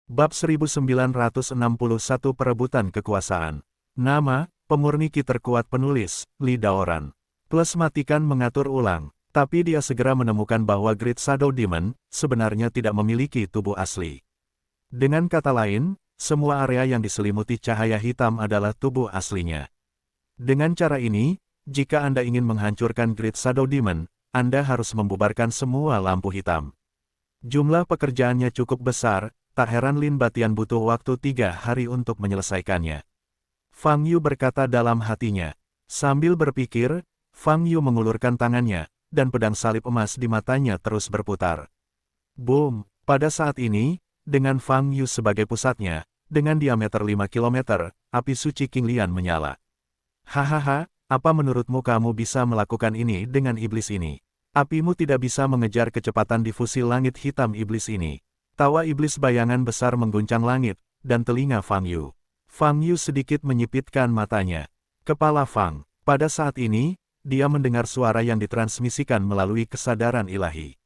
Bab 1961 Perebutan Kekuasaan. Nama, pemurni ki terkuat penulis, Li Daoran. Plus matikan mengatur ulang, tapi dia segera menemukan bahwa Great Shadow Demon sebenarnya tidak memiliki tubuh asli. Dengan kata lain, semua area yang diselimuti cahaya hitam adalah tubuh aslinya. Dengan cara ini, jika Anda ingin menghancurkan Great Shadow Demon, Anda harus membubarkan semua lampu hitam. Jumlah pekerjaannya cukup besar, tak heran Lin Batian butuh waktu 3 hari untuk menyelesaikannya. Fang Yu berkata dalam hatinya. Sambil berpikir, Fang Yu mengulurkan tangannya, dan pedang salib emas di matanya terus berputar. Boom! Pada saat ini, dengan Fang Yu sebagai pusatnya, dengan diameter 5 km, api suci Qinglian menyala. Hahaha, apa menurutmu kamu bisa melakukan ini dengan iblis ini? Apimu tidak bisa mengejar kecepatan difusi langit hitam iblis ini. Tawa iblis bayangan besar mengguncang langit, dan telinga Fang Yu. Fang Yu sedikit menyipitkan matanya. Kepala Fang. Pada saat ini, dia mendengar suara yang ditransmisikan melalui kesadaran ilahi.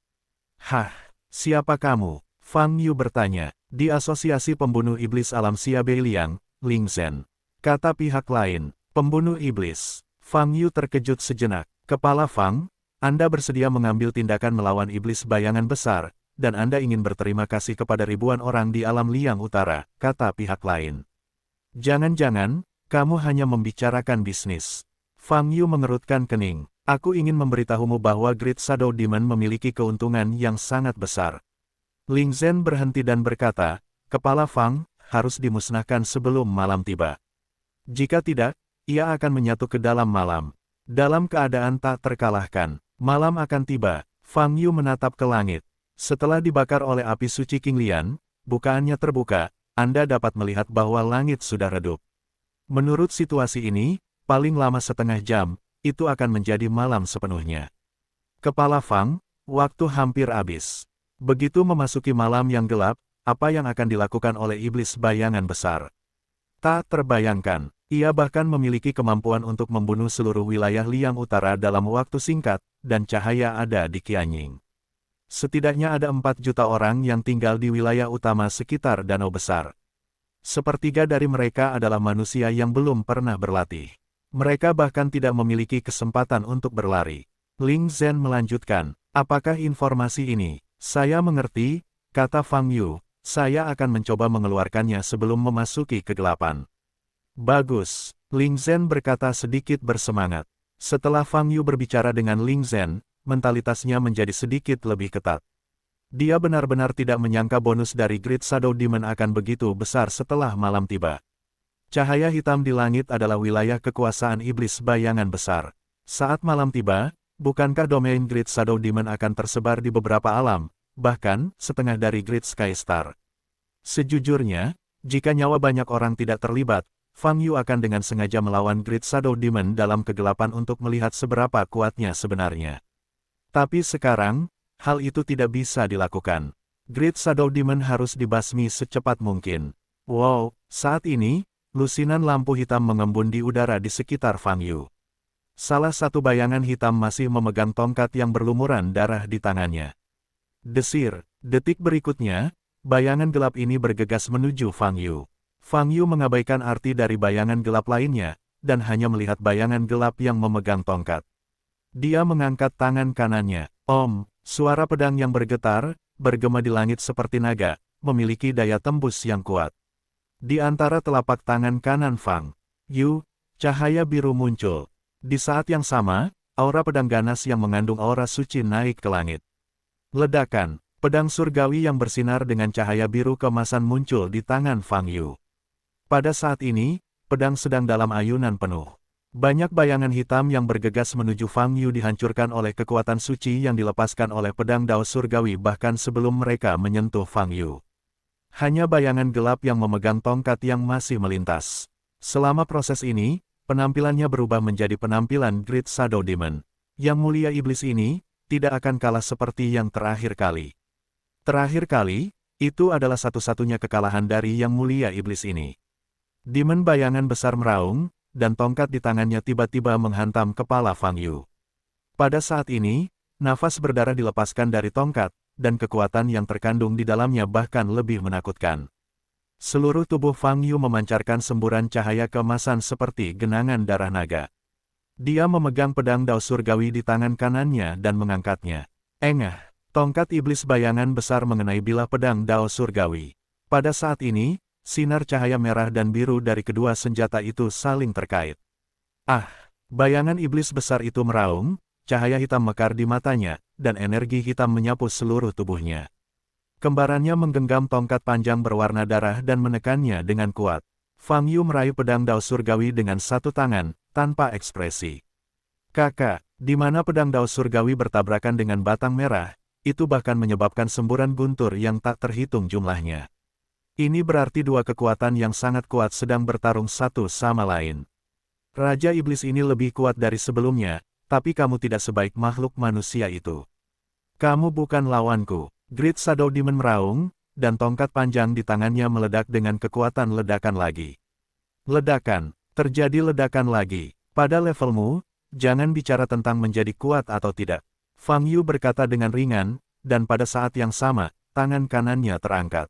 Hah, siapa kamu? Fang Yu bertanya. Di Asosiasi Pembunuh Iblis Alam Xia Beiliang, Ling Zhen. Kata pihak lain, pembunuh iblis. Fang Yu terkejut sejenak. Kepala Fang, Anda bersedia mengambil tindakan melawan iblis bayangan besar, dan Anda ingin berterima kasih kepada ribuan orang di alam liang utara, kata pihak lain. Jangan-jangan, kamu hanya membicarakan bisnis. Fang Yu mengerutkan kening. Aku ingin memberitahumu bahwa Great Shadow Demon memiliki keuntungan yang sangat besar. Ling Zhen berhenti dan berkata, kepala Fang harus dimusnahkan sebelum malam tiba. Jika tidak, ia akan menyatu ke dalam malam. Dalam keadaan tak terkalahkan, malam akan tiba. Fang Yu menatap ke langit. Setelah dibakar oleh api suci Qinglian, bukaannya terbuka, Anda dapat melihat bahwa langit sudah redup. Menurut situasi ini, paling lama setengah jam, itu akan menjadi malam sepenuhnya. Kepala Fang, waktu hampir habis. Begitu memasuki malam yang gelap, apa yang akan dilakukan oleh iblis bayangan besar? Tak terbayangkan, ia bahkan memiliki kemampuan untuk membunuh seluruh wilayah liang utara dalam waktu singkat, dan cahaya ada di Qianying. Setidaknya ada 4 juta orang yang tinggal di wilayah utama sekitar danau besar. Sepertiga dari mereka adalah manusia yang belum pernah berlatih. Mereka bahkan tidak memiliki kesempatan untuk berlari. Ling Zhen melanjutkan, apakah informasi ini? Saya mengerti, kata Fang Yu, saya akan mencoba mengeluarkannya sebelum memasuki kegelapan. Bagus, Ling Zhen berkata sedikit bersemangat. Setelah Fang Yu berbicara dengan Ling Zhen, mentalitasnya menjadi sedikit lebih ketat. Dia benar-benar tidak menyangka bonus dari Great Shadow Demon akan begitu besar setelah malam tiba. Cahaya hitam di langit adalah wilayah kekuasaan iblis bayangan besar. Saat malam tiba, bukankah domain Great Shadow Demon akan tersebar di beberapa alam, bahkan setengah dari Great Sky Star? Sejujurnya, jika nyawa banyak orang tidak terlibat, Fang Yu akan dengan sengaja melawan Great Shadow Demon dalam kegelapan untuk melihat seberapa kuatnya sebenarnya. Tapi sekarang, hal itu tidak bisa dilakukan. Great Shadow Demon harus dibasmi secepat mungkin. Wow, saat ini, lusinan lampu hitam mengembun di udara di sekitar Fang Yu. Salah satu bayangan hitam masih memegang tongkat yang berlumuran darah di tangannya. Desir, detik berikutnya, bayangan gelap ini bergegas menuju Fang Yu. Fang Yu mengabaikan arti dari bayangan gelap lainnya, dan hanya melihat bayangan gelap yang memegang tongkat. Dia mengangkat tangan kanannya. Om, suara pedang yang bergetar, bergema di langit seperti naga, memiliki daya tembus yang kuat. Di antara telapak tangan kanan Fang Yu, cahaya biru muncul. Di saat yang sama, aura pedang ganas yang mengandung aura suci naik ke langit. Ledakan, pedang surgawi yang bersinar dengan cahaya biru keemasan muncul di tangan Fang Yu. Pada saat ini, pedang sedang dalam ayunan penuh. Banyak bayangan hitam yang bergegas menuju Fang Yu dihancurkan oleh kekuatan suci yang dilepaskan oleh pedang dao surgawi bahkan sebelum mereka menyentuh Fang Yu. Hanya bayangan gelap yang memegang tongkat yang masih melintas. Selama proses ini, penampilannya berubah menjadi penampilan Great Shadow Demon. Yang mulia iblis ini, tidak akan kalah seperti yang terakhir kali. Terakhir kali, itu adalah satu-satunya kekalahan dari yang mulia iblis ini. Demon bayangan besar meraung, dan tongkat di tangannya tiba-tiba menghantam kepala Fang Yu. Pada saat ini, nafas berdarah dilepaskan dari tongkat, dan kekuatan yang terkandung di dalamnya bahkan lebih menakutkan. Seluruh tubuh Fang Yu memancarkan semburan cahaya keemasan seperti genangan darah naga. Dia memegang pedang dao surgawi di tangan kanannya dan mengangkatnya. Engah, tongkat iblis bayangan besar mengenai bilah pedang dao surgawi. Pada saat ini, sinar cahaya merah dan biru dari kedua senjata itu saling terkait. Ah, bayangan iblis besar itu meraung, cahaya hitam mekar di matanya, dan energi hitam menyapu seluruh tubuhnya. Kembarannya menggenggam tongkat panjang berwarna darah dan menekannya dengan kuat. Fang Yu meraih pedang dao surgawi dengan satu tangan, tanpa ekspresi. Kakak, di mana pedang dao surgawi bertabrakan dengan batang merah, itu bahkan menyebabkan semburan guntur yang tak terhitung jumlahnya. Ini berarti dua kekuatan yang sangat kuat sedang bertarung satu sama lain. Raja Iblis ini lebih kuat dari sebelumnya, tapi kamu tidak sebaik makhluk manusia itu. Kamu bukan lawanku. Great Shadow Demon meraung, dan tongkat panjang di tangannya meledak dengan kekuatan ledakan lagi. Ledakan, terjadi ledakan lagi. Pada levelmu, jangan bicara tentang menjadi kuat atau tidak. Fang Yu berkata dengan ringan, dan pada saat yang sama, tangan kanannya terangkat.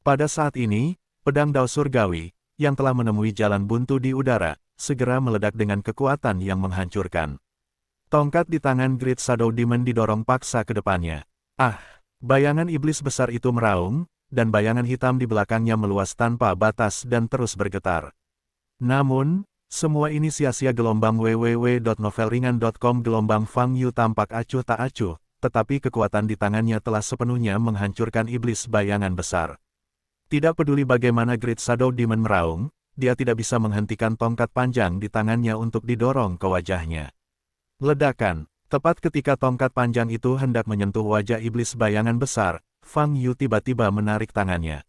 Pada saat ini, pedang dao surgawi, yang telah menemui jalan buntu di udara, segera meledak dengan kekuatan yang menghancurkan. Tongkat di tangan Great Shadow Demon didorong paksa ke depannya. Ah! Bayangan iblis besar itu meraung, dan bayangan hitam di belakangnya meluas tanpa batas dan terus bergetar. Namun, semua ini sia-sia. Gelombang www.novelringan.com. Gelombang Fang Yu tampak acuh tak acuh, tetapi kekuatan di tangannya telah sepenuhnya menghancurkan iblis bayangan besar. Tidak peduli bagaimana Great Shadow Demon meraung, dia tidak bisa menghentikan tongkat panjang di tangannya untuk didorong ke wajahnya. Ledakan. Tepat ketika tongkat panjang itu hendak menyentuh wajah iblis bayangan besar, Fang Yu tiba-tiba menarik tangannya.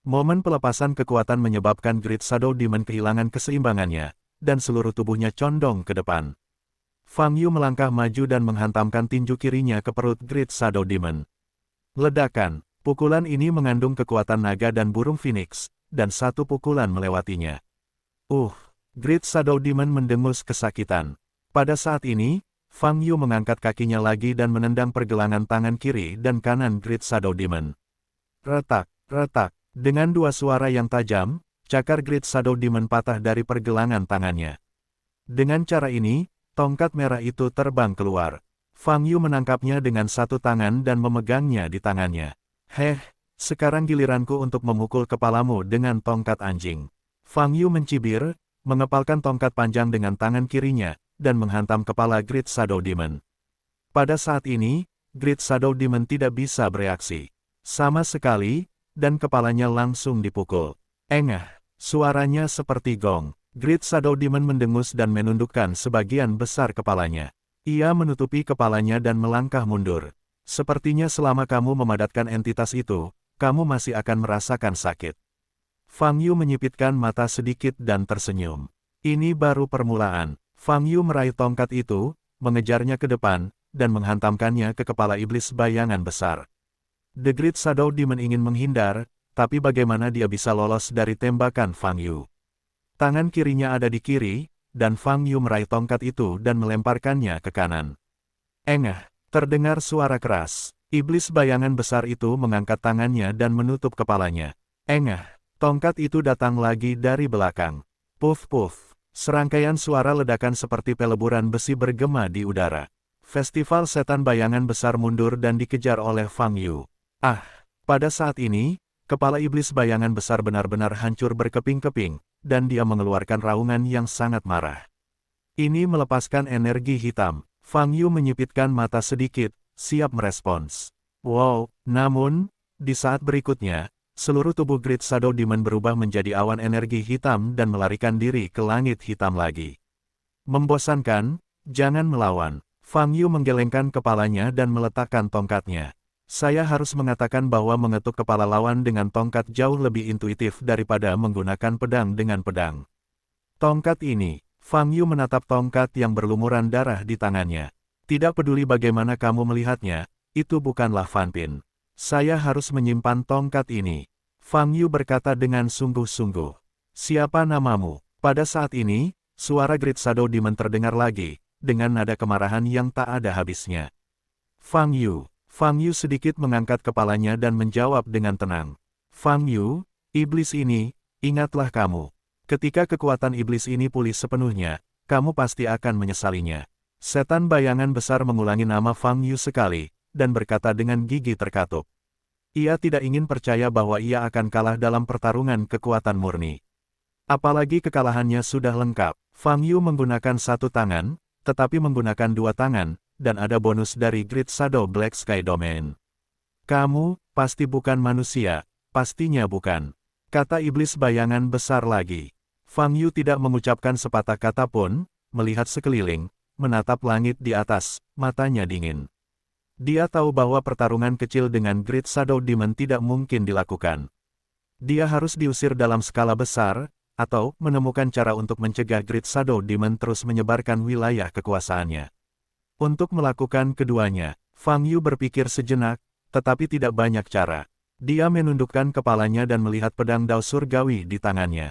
Momen pelepasan kekuatan menyebabkan Great Shadow Demon kehilangan keseimbangannya, dan seluruh tubuhnya condong ke depan. Fang Yu melangkah maju dan menghantamkan tinju kirinya ke perut Great Shadow Demon. Ledakan, pukulan ini mengandung kekuatan naga dan burung phoenix, dan satu pukulan melewatinya. Great Shadow Demon mendengus kesakitan. Pada saat ini, Fang Yu mengangkat kakinya lagi dan menendang pergelangan tangan kiri dan kanan Great Shadow Demon. Retak, retak, dengan dua suara yang tajam, cakar Great Shadow Demon patah dari pergelangan tangannya. Dengan cara ini, tongkat merah itu terbang keluar. Fang Yu menangkapnya dengan satu tangan dan memegangnya di tangannya. Sekarang giliranku untuk memukul kepalamu dengan tongkat anjing. Fang Yu mencibir, mengepalkan tongkat panjang dengan tangan kirinya, dan menghantam kepala Great Shadow Demon. Pada saat ini, Great Shadow Demon tidak bisa bereaksi sama sekali, dan kepalanya langsung dipukul. Engah, suaranya seperti gong. Great Shadow Demon mendengus dan menundukkan sebagian besar kepalanya. Ia menutupi kepalanya dan melangkah mundur. Sepertinya selama kamu memadatkan entitas itu, kamu masih akan merasakan sakit. Fang Yu menyipitkan mata sedikit dan tersenyum. Ini baru permulaan. Fang Yu meraih tongkat itu, mengejarnya ke depan, dan menghantamkannya ke kepala iblis bayangan besar. The Great Shadow Demon ingin menghindar, tapi bagaimana dia bisa lolos dari tembakan Fang Yu? Tangan kirinya ada di kiri, dan Fang Yu meraih tongkat itu dan melemparkannya ke kanan. Engah, terdengar suara keras. Iblis bayangan besar itu mengangkat tangannya dan menutup kepalanya. Engah, tongkat itu datang lagi dari belakang. Puff-puff. Serangkaian suara ledakan seperti peleburan besi bergema di udara. Festival setan bayangan besar mundur dan dikejar oleh Fang Yu. Pada saat ini, kepala iblis bayangan besar benar-benar hancur berkeping-keping, dan dia mengeluarkan raungan yang sangat marah. Ini melepaskan energi hitam. Fang Yu menyipitkan mata sedikit, siap merespons. Wow, namun, di saat berikutnya, seluruh tubuh Great Shadow Demon berubah menjadi awan energi hitam dan melarikan diri ke langit hitam lagi. Membosankan, jangan melawan. Fang Yu menggelengkan kepalanya dan meletakkan tongkatnya. Saya harus mengatakan bahwa mengetuk kepala lawan dengan tongkat jauh lebih intuitif daripada menggunakan pedang dengan pedang. Tongkat ini, Fang Yu menatap tongkat yang berlumuran darah di tangannya. Tidak peduli bagaimana kamu melihatnya, itu bukanlah Fan Pin. Saya harus menyimpan tongkat ini. Fang Yu berkata dengan sungguh-sungguh. Siapa namamu? Pada saat ini, suara Great Shadow Demon terdengar lagi, dengan nada kemarahan yang tak ada habisnya. Fang Yu. Fang Yu sedikit mengangkat kepalanya dan menjawab dengan tenang. Fang Yu, Iblis ini, ingatlah kamu. Ketika kekuatan iblis ini pulih sepenuhnya, kamu pasti akan menyesalinya. Setan bayangan besar mengulangi nama Fang Yu sekali, dan berkata dengan gigi terkatup. Ia tidak ingin percaya bahwa ia akan kalah dalam pertarungan kekuatan murni. Apalagi kekalahannya sudah lengkap. Fang Yu menggunakan satu tangan, tetapi menggunakan dua tangan, dan ada bonus dari Great Shadow Black Sky Domain. Kamu, pasti bukan manusia, pastinya bukan. Kata iblis bayangan besar lagi. Fang Yu tidak mengucapkan sepatah kata pun, melihat sekeliling, menatap langit di atas, matanya dingin. Dia tahu bahwa pertarungan kecil dengan Great Shadow Demon tidak mungkin dilakukan. Dia harus diusir dalam skala besar, atau menemukan cara untuk mencegah Great Shadow Demon terus menyebarkan wilayah kekuasaannya. Untuk melakukan keduanya, Fang Yu berpikir sejenak, tetapi tidak banyak cara. Dia menundukkan kepalanya dan melihat pedang Dao Surgawi di tangannya.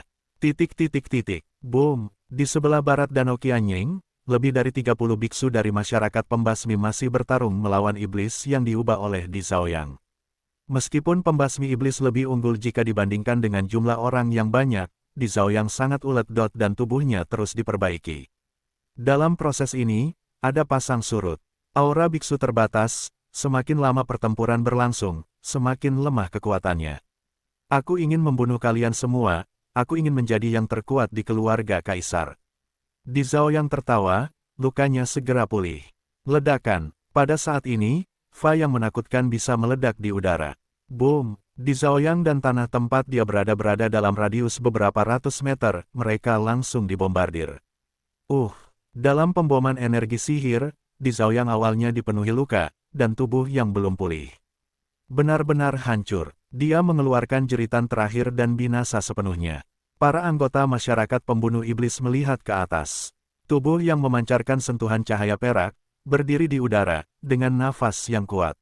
Boom! Di sebelah barat Danau Qianying, lebih dari 30 biksu dari masyarakat pembasmi masih bertarung melawan iblis yang diubah oleh Di Zhaoyang. Meskipun pembasmi iblis lebih unggul jika dibandingkan dengan jumlah orang yang banyak, Di Zhaoyang sangat ulet dan tubuhnya terus diperbaiki. Dalam proses ini, ada pasang surut. Aura biksu terbatas, semakin lama pertempuran berlangsung, semakin lemah kekuatannya. Aku ingin membunuh kalian semua, aku ingin menjadi yang terkuat di keluarga kaisar. Di Zhaoyang tertawa, lukanya segera pulih. Ledakan. Pada saat ini, Fa yang menakutkan bisa meledak di udara. Boom! Di Zhaoyang dan tanah tempat dia berada dalam radius beberapa ratus meter, mereka langsung dibombardir. Dalam pemboman energi sihir, Di Zhaoyang awalnya dipenuhi luka, dan tubuh yang belum pulih. Benar-benar hancur. Dia mengeluarkan jeritan terakhir dan binasa sepenuhnya. Para anggota masyarakat pembunuh iblis melihat ke atas. Tubuh yang memancarkan sentuhan cahaya perak, berdiri di udara, dengan nafas yang kuat.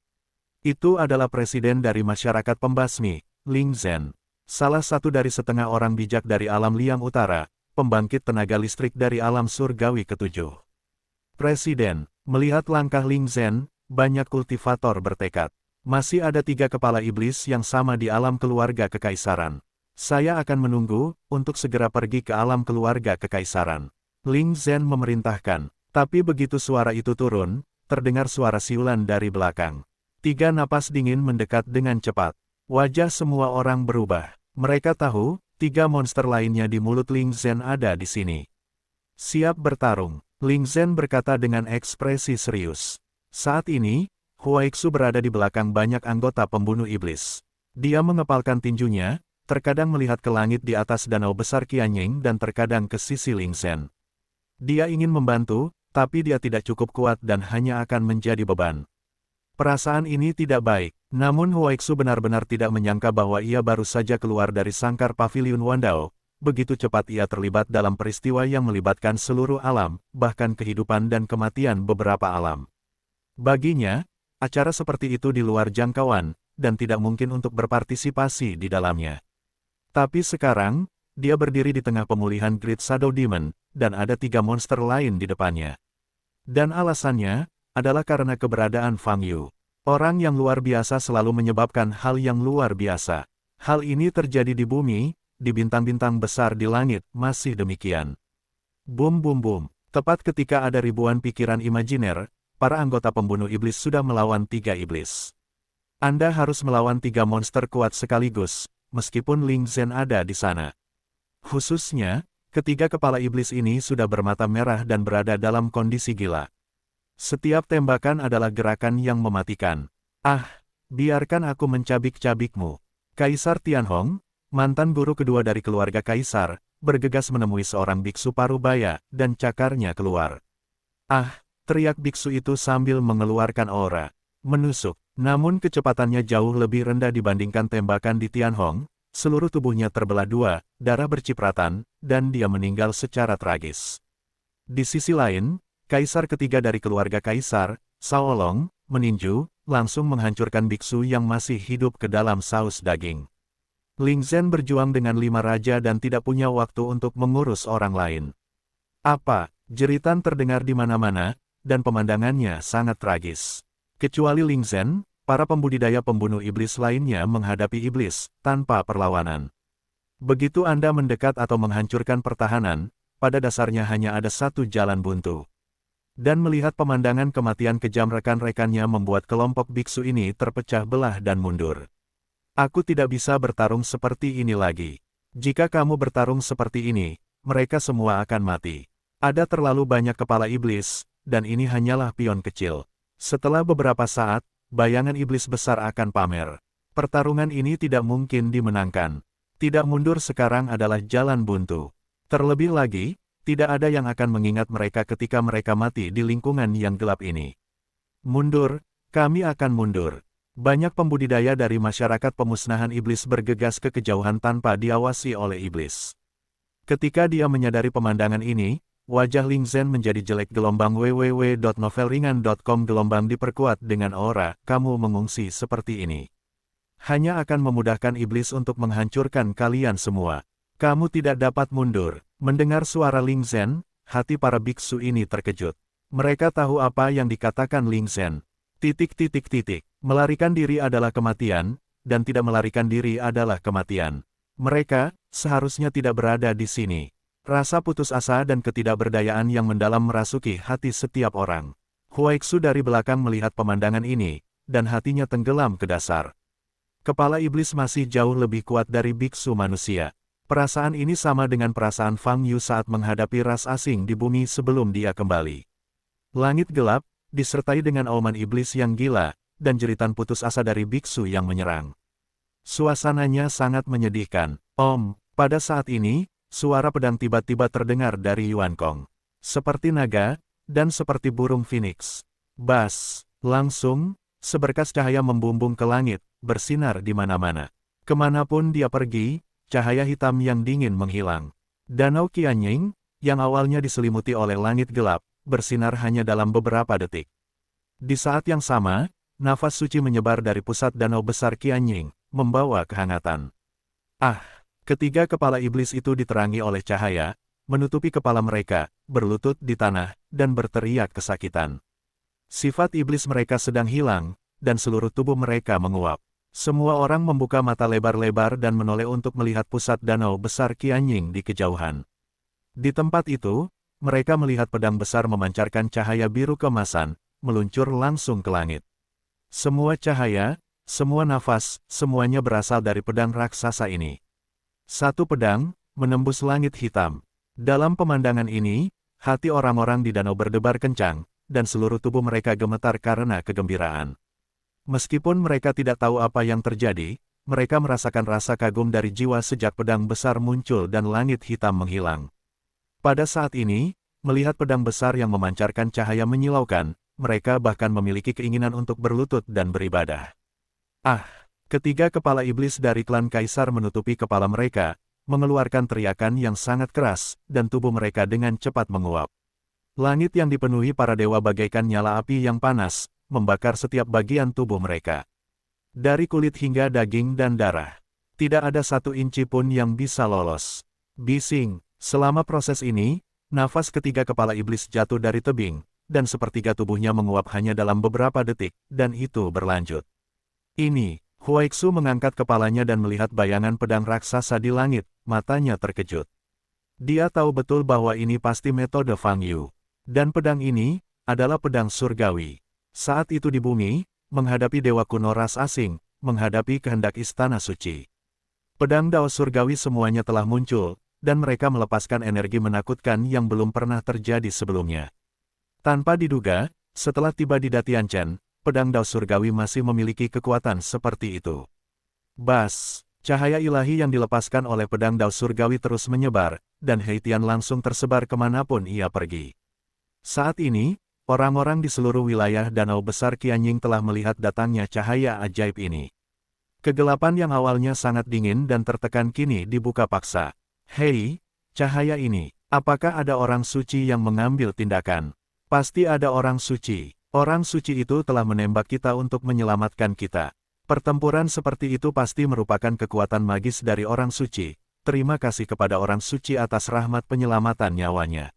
Itu adalah presiden dari masyarakat pembasmi, Ling Zhen. Salah satu dari setengah orang bijak dari alam Liang Utara, pembangkit tenaga listrik dari alam surgawi ketujuh. Presiden, melihat langkah Ling Zhen, banyak kultivator bertekad. Masih ada 3 kepala iblis yang sama di alam keluarga kekaisaran. Saya akan menunggu, untuk segera pergi ke alam keluarga kekaisaran. Ling Zhen memerintahkan, tapi begitu suara itu turun, terdengar suara siulan dari belakang. 3 napas dingin mendekat dengan cepat. Wajah semua orang berubah. Mereka tahu, 3 monster lainnya di mulut Ling Zhen ada di sini. Siap bertarung, Ling Zhen berkata dengan ekspresi serius. Saat ini, Huaixu berada di belakang banyak anggota pembunuh iblis. Dia mengepalkan tinjunya, terkadang melihat ke langit di atas danau besar Qianying dan terkadang ke sisi Ling Zhen. Dia ingin membantu, tapi dia tidak cukup kuat dan hanya akan menjadi beban. Perasaan ini tidak baik, namun Huaixu benar-benar tidak menyangka bahwa ia baru saja keluar dari sangkar pavilion Wandao. Begitu cepat ia terlibat dalam peristiwa yang melibatkan seluruh alam, bahkan kehidupan dan kematian beberapa alam. Baginya, acara seperti itu di luar jangkauan, dan tidak mungkin untuk berpartisipasi di dalamnya. Tapi sekarang, dia berdiri di tengah pemulihan Great Shadow Demon, dan ada 3 monster lain di depannya. Dan alasannya, adalah karena keberadaan Fang Yu. Orang yang luar biasa selalu menyebabkan hal yang luar biasa. Hal ini terjadi di bumi, di bintang-bintang besar di langit, masih demikian. Boom boom boom. Tepat ketika ada ribuan pikiran imajiner, para anggota pembunuh iblis sudah melawan 3 iblis. Anda harus melawan 3 monster kuat sekaligus, meskipun Ling Zhen ada di sana. Khususnya, ketiga kepala iblis ini sudah bermata merah dan berada dalam kondisi gila. Setiap tembakan adalah gerakan yang mematikan. Biarkan aku mencabik-cabikmu. Kaisar Tianhong, mantan guru kedua dari keluarga kaisar, bergegas menemui seorang biksu parubaya, dan cakarnya keluar. Teriak biksu itu sambil mengeluarkan aura. Menusuk, namun kecepatannya jauh lebih rendah dibandingkan tembakan di Tianhong, seluruh tubuhnya terbelah 2, darah bercipratan, dan dia meninggal secara tragis. Di sisi lain, kaisar ketiga dari keluarga kaisar, Cao Long, meninju, langsung menghancurkan biksu yang masih hidup ke dalam saus daging. Ling Zhen berjuang dengan 5 raja dan tidak punya waktu untuk mengurus orang lain. Jeritan terdengar di mana-mana, dan pemandangannya sangat tragis. Kecuali Ling Zhen, para pembudidaya pembunuh iblis lainnya menghadapi iblis, tanpa perlawanan. Begitu Anda mendekat atau menghancurkan pertahanan, pada dasarnya hanya ada satu jalan buntu. Dan melihat pemandangan kematian kejam rekan-rekannya membuat kelompok biksu ini terpecah belah dan mundur. Aku tidak bisa bertarung seperti ini lagi. Jika kamu bertarung seperti ini, mereka semua akan mati. Ada terlalu banyak kepala iblis, dan ini hanyalah pion kecil. Setelah beberapa saat, bayangan iblis besar akan pamer. Pertarungan ini tidak mungkin dimenangkan. Tidak mundur sekarang adalah jalan buntu. Terlebih lagi, tidak ada yang akan mengingat mereka ketika mereka mati di lingkungan yang gelap ini. Mundur, kami akan mundur. Banyak pembudidaya dari masyarakat pemusnahan iblis bergegas ke kejauhan tanpa diawasi oleh iblis. Ketika dia menyadari pemandangan ini, wajah Ling Zhen menjadi jelek. www.novelringan.com diperkuat dengan aura, kamu mengungsi seperti ini. Hanya akan memudahkan iblis untuk menghancurkan kalian semua. Kamu tidak dapat mundur. Mendengar suara Ling Zhen, hati para biksu ini terkejut. Mereka tahu apa yang dikatakan Ling Zhen. Melarikan diri adalah kematian, dan tidak melarikan diri adalah kematian. Mereka seharusnya tidak berada di sini. Rasa putus asa dan ketidakberdayaan yang mendalam merasuki hati setiap orang. Huaixu dari belakang melihat pemandangan ini, dan hatinya tenggelam ke dasar. Kepala iblis masih jauh lebih kuat dari biksu manusia. Perasaan ini sama dengan perasaan Fang Yu saat menghadapi ras asing di bumi sebelum dia kembali. Langit gelap, disertai dengan auman iblis yang gila, dan jeritan putus asa dari biksu yang menyerang. Suasananya sangat menyedihkan. Pada saat ini, suara pedang tiba-tiba terdengar dari Yuan Kong. Seperti naga, dan seperti burung phoenix. Bas, langsung, seberkas cahaya membumbung ke langit, bersinar di mana-mana. Kemanapun dia pergi, cahaya hitam yang dingin menghilang. Danau Qianying, yang awalnya diselimuti oleh langit gelap, bersinar hanya dalam beberapa detik. Di saat yang sama, nafas suci menyebar dari pusat danau besar Qianying, membawa kehangatan. Ketiga kepala iblis itu diterangi oleh cahaya, menutupi kepala mereka, berlutut di tanah, dan berteriak kesakitan. Sifat iblis mereka sedang hilang, dan seluruh tubuh mereka menguap. Semua orang membuka mata lebar-lebar dan menoleh untuk melihat pusat danau besar Qianying di kejauhan. Di tempat itu, mereka melihat pedang besar memancarkan cahaya biru keemasan, meluncur langsung ke langit. Semua cahaya, semua nafas, semuanya berasal dari pedang raksasa ini. Satu pedang, menembus langit hitam. Dalam pemandangan ini, hati orang-orang di danau berdebar kencang, dan seluruh tubuh mereka gemetar karena kegembiraan. Meskipun mereka tidak tahu apa yang terjadi, mereka merasakan rasa kagum dari jiwa sejak pedang besar muncul dan langit hitam menghilang. Pada saat ini, melihat pedang besar yang memancarkan cahaya menyilaukan, mereka bahkan memiliki keinginan untuk berlutut dan beribadah. Ketiga kepala iblis dari klan kaisar menutupi kepala mereka, mengeluarkan teriakan yang sangat keras, dan tubuh mereka dengan cepat menguap. Langit yang dipenuhi para dewa bagaikan nyala api yang panas, membakar setiap bagian tubuh mereka. Dari kulit hingga daging dan darah. Tidak ada satu inci pun yang bisa lolos. Bising, selama proses ini, nafas ketiga kepala iblis jatuh dari tebing, dan sepertiga tubuhnya menguap hanya dalam beberapa detik, dan itu berlanjut. Huaixu mengangkat kepalanya dan melihat bayangan pedang raksasa di langit, matanya terkejut. Dia tahu betul bahwa ini pasti metode Fang Yu. Dan pedang ini, adalah pedang surgawi. Saat itu di bumi, menghadapi dewa kuno ras asing, menghadapi kehendak istana suci. Pedang dao surgawi semuanya telah muncul, dan mereka melepaskan energi menakutkan yang belum pernah terjadi sebelumnya. Tanpa diduga, setelah tiba di Datianchen, pedang dao surgawi masih memiliki kekuatan seperti itu. Bas, cahaya ilahi yang dilepaskan oleh pedang dao surgawi terus menyebar, dan Heitian langsung tersebar kemanapun ia pergi. Saat ini, orang-orang di seluruh wilayah danau besar Qianying telah melihat datangnya cahaya ajaib ini. Kegelapan yang awalnya sangat dingin dan tertekan kini dibuka paksa. Hei, cahaya ini, apakah ada orang suci yang mengambil tindakan? Pasti ada orang suci. Orang suci itu telah menembak kita untuk menyelamatkan kita. Pertempuran seperti itu pasti merupakan kekuatan magis dari orang suci. Terima kasih kepada orang suci atas rahmat penyelamatan nyawanya.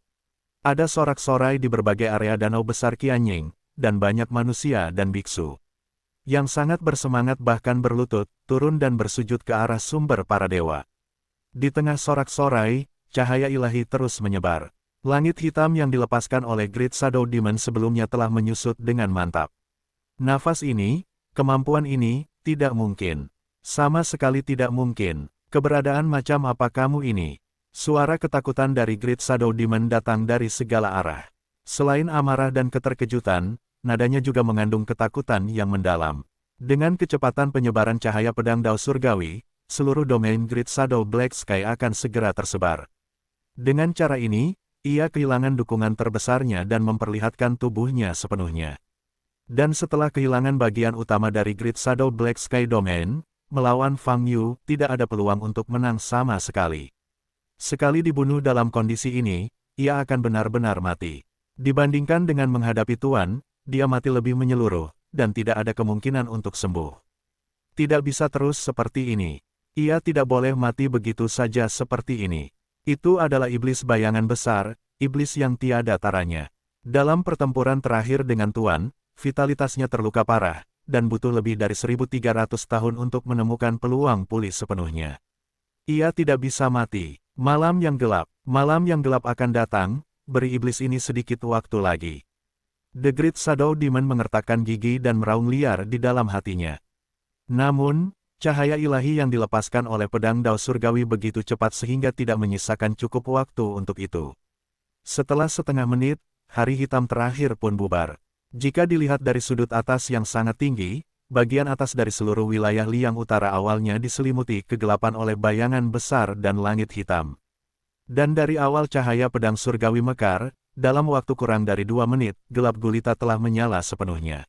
Ada sorak-sorai di berbagai area danau besar Qianying, dan banyak manusia dan biksu yang sangat bersemangat bahkan berlutut, turun dan bersujud ke arah sumber para dewa. Di tengah sorak-sorai, cahaya ilahi terus menyebar. Langit hitam yang dilepaskan oleh Great Shadow Demon sebelumnya telah menyusut dengan mantap. Nafas ini, kemampuan ini, tidak mungkin. Sama sekali tidak mungkin. Keberadaan macam apa kamu ini? Suara ketakutan dari Great Shadow Demon datang dari segala arah. Selain amarah dan keterkejutan, nadanya juga mengandung ketakutan yang mendalam. Dengan kecepatan penyebaran cahaya pedang Dao Surgawi, seluruh domain Great Shadow Black Sky akan segera tersebar. Dengan cara ini, ia kehilangan dukungan terbesarnya dan memperlihatkan tubuhnya sepenuhnya. Dan setelah kehilangan bagian utama dari Great Shadow Black Sky Domain, melawan Fang Yu tidak ada peluang untuk menang sama sekali. Sekali dibunuh dalam kondisi ini, ia akan benar-benar mati. Dibandingkan dengan menghadapi Tuan, dia mati lebih menyeluruh, dan tidak ada kemungkinan untuk sembuh. Tidak bisa terus seperti ini. Ia tidak boleh mati begitu saja seperti ini. Itu adalah iblis bayangan besar, iblis yang tiada taranya. Dalam pertempuran terakhir dengan Tuan, vitalitasnya terluka parah, dan butuh lebih dari 1.300 tahun untuk menemukan peluang pulih sepenuhnya. Ia tidak bisa mati. Malam yang gelap akan datang, beri iblis ini sedikit waktu lagi. The Great Shadow Demon mengertakkan gigi dan meraung liar di dalam hatinya. Namun, cahaya ilahi yang dilepaskan oleh pedang Dao Surgawi begitu cepat sehingga tidak menyisakan cukup waktu untuk itu. Setelah setengah menit, hari hitam terakhir pun bubar. Jika dilihat dari sudut atas yang sangat tinggi, bagian atas dari seluruh wilayah Liang Utara awalnya diselimuti kegelapan oleh bayangan besar dan langit hitam. Dan dari awal cahaya pedang surgawi mekar, dalam waktu kurang dari 2 menit, gelap gulita telah menyala sepenuhnya.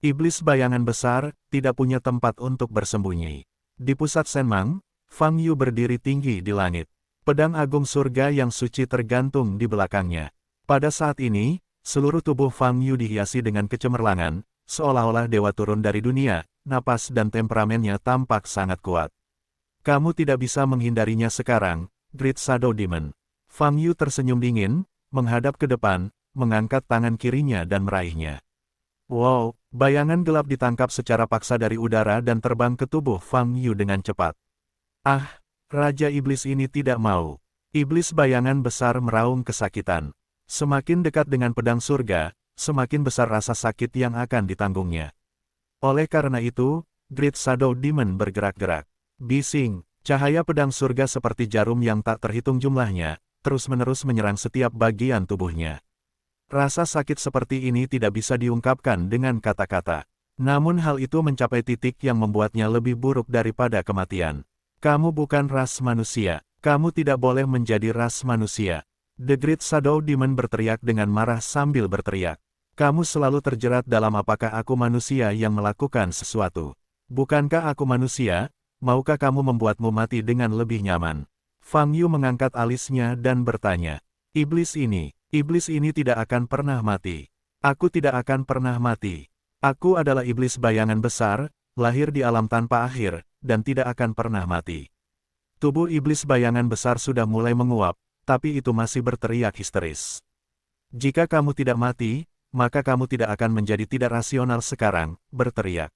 Iblis bayangan besar, tidak punya tempat untuk bersembunyi. Di pusat Senmang, Fang Yu berdiri tinggi di langit. Pedang agung surga yang suci tergantung di belakangnya. Pada saat ini, seluruh tubuh Fang Yu dihiasi dengan kecemerlangan, seolah-olah dewa turun dari dunia, napas dan temperamennya tampak sangat kuat. Kamu tidak bisa menghindarinya sekarang, Great Shadow Demon. Fang Yu tersenyum dingin, menghadap ke depan, mengangkat tangan kirinya dan meraihnya. Wow, bayangan gelap ditangkap secara paksa dari udara dan terbang ke tubuh Fang Yu dengan cepat. Ah, Raja Iblis ini tidak mau. Iblis bayangan besar meraung kesakitan. Semakin dekat dengan pedang surga, semakin besar rasa sakit yang akan ditanggungnya. Oleh karena itu, Great Shadow Demon bergerak-gerak. Bising, cahaya pedang surga seperti jarum yang tak terhitung jumlahnya, terus-menerus menyerang setiap bagian tubuhnya. Rasa sakit seperti ini tidak bisa diungkapkan dengan kata-kata. Namun hal itu mencapai titik yang membuatnya lebih buruk daripada kematian. Kamu bukan ras manusia. Kamu tidak boleh menjadi ras manusia. The Great Shadow Demon berteriak dengan marah sambil berteriak. Kamu selalu terjerat dalam apakah aku manusia yang melakukan sesuatu. Bukankah aku manusia? Maukah kamu membuatmu mati dengan lebih nyaman? Fang Yu mengangkat alisnya dan bertanya. Iblis ini tidak akan pernah mati. Aku tidak akan pernah mati. Aku adalah iblis bayangan besar, lahir di alam tanpa akhir, dan tidak akan pernah mati. Tubuh iblis bayangan besar sudah mulai menguap, tapi itu masih berteriak histeris. Jika kamu tidak mati, maka kamu tidak akan menjadi tidak rasional sekarang, berteriak.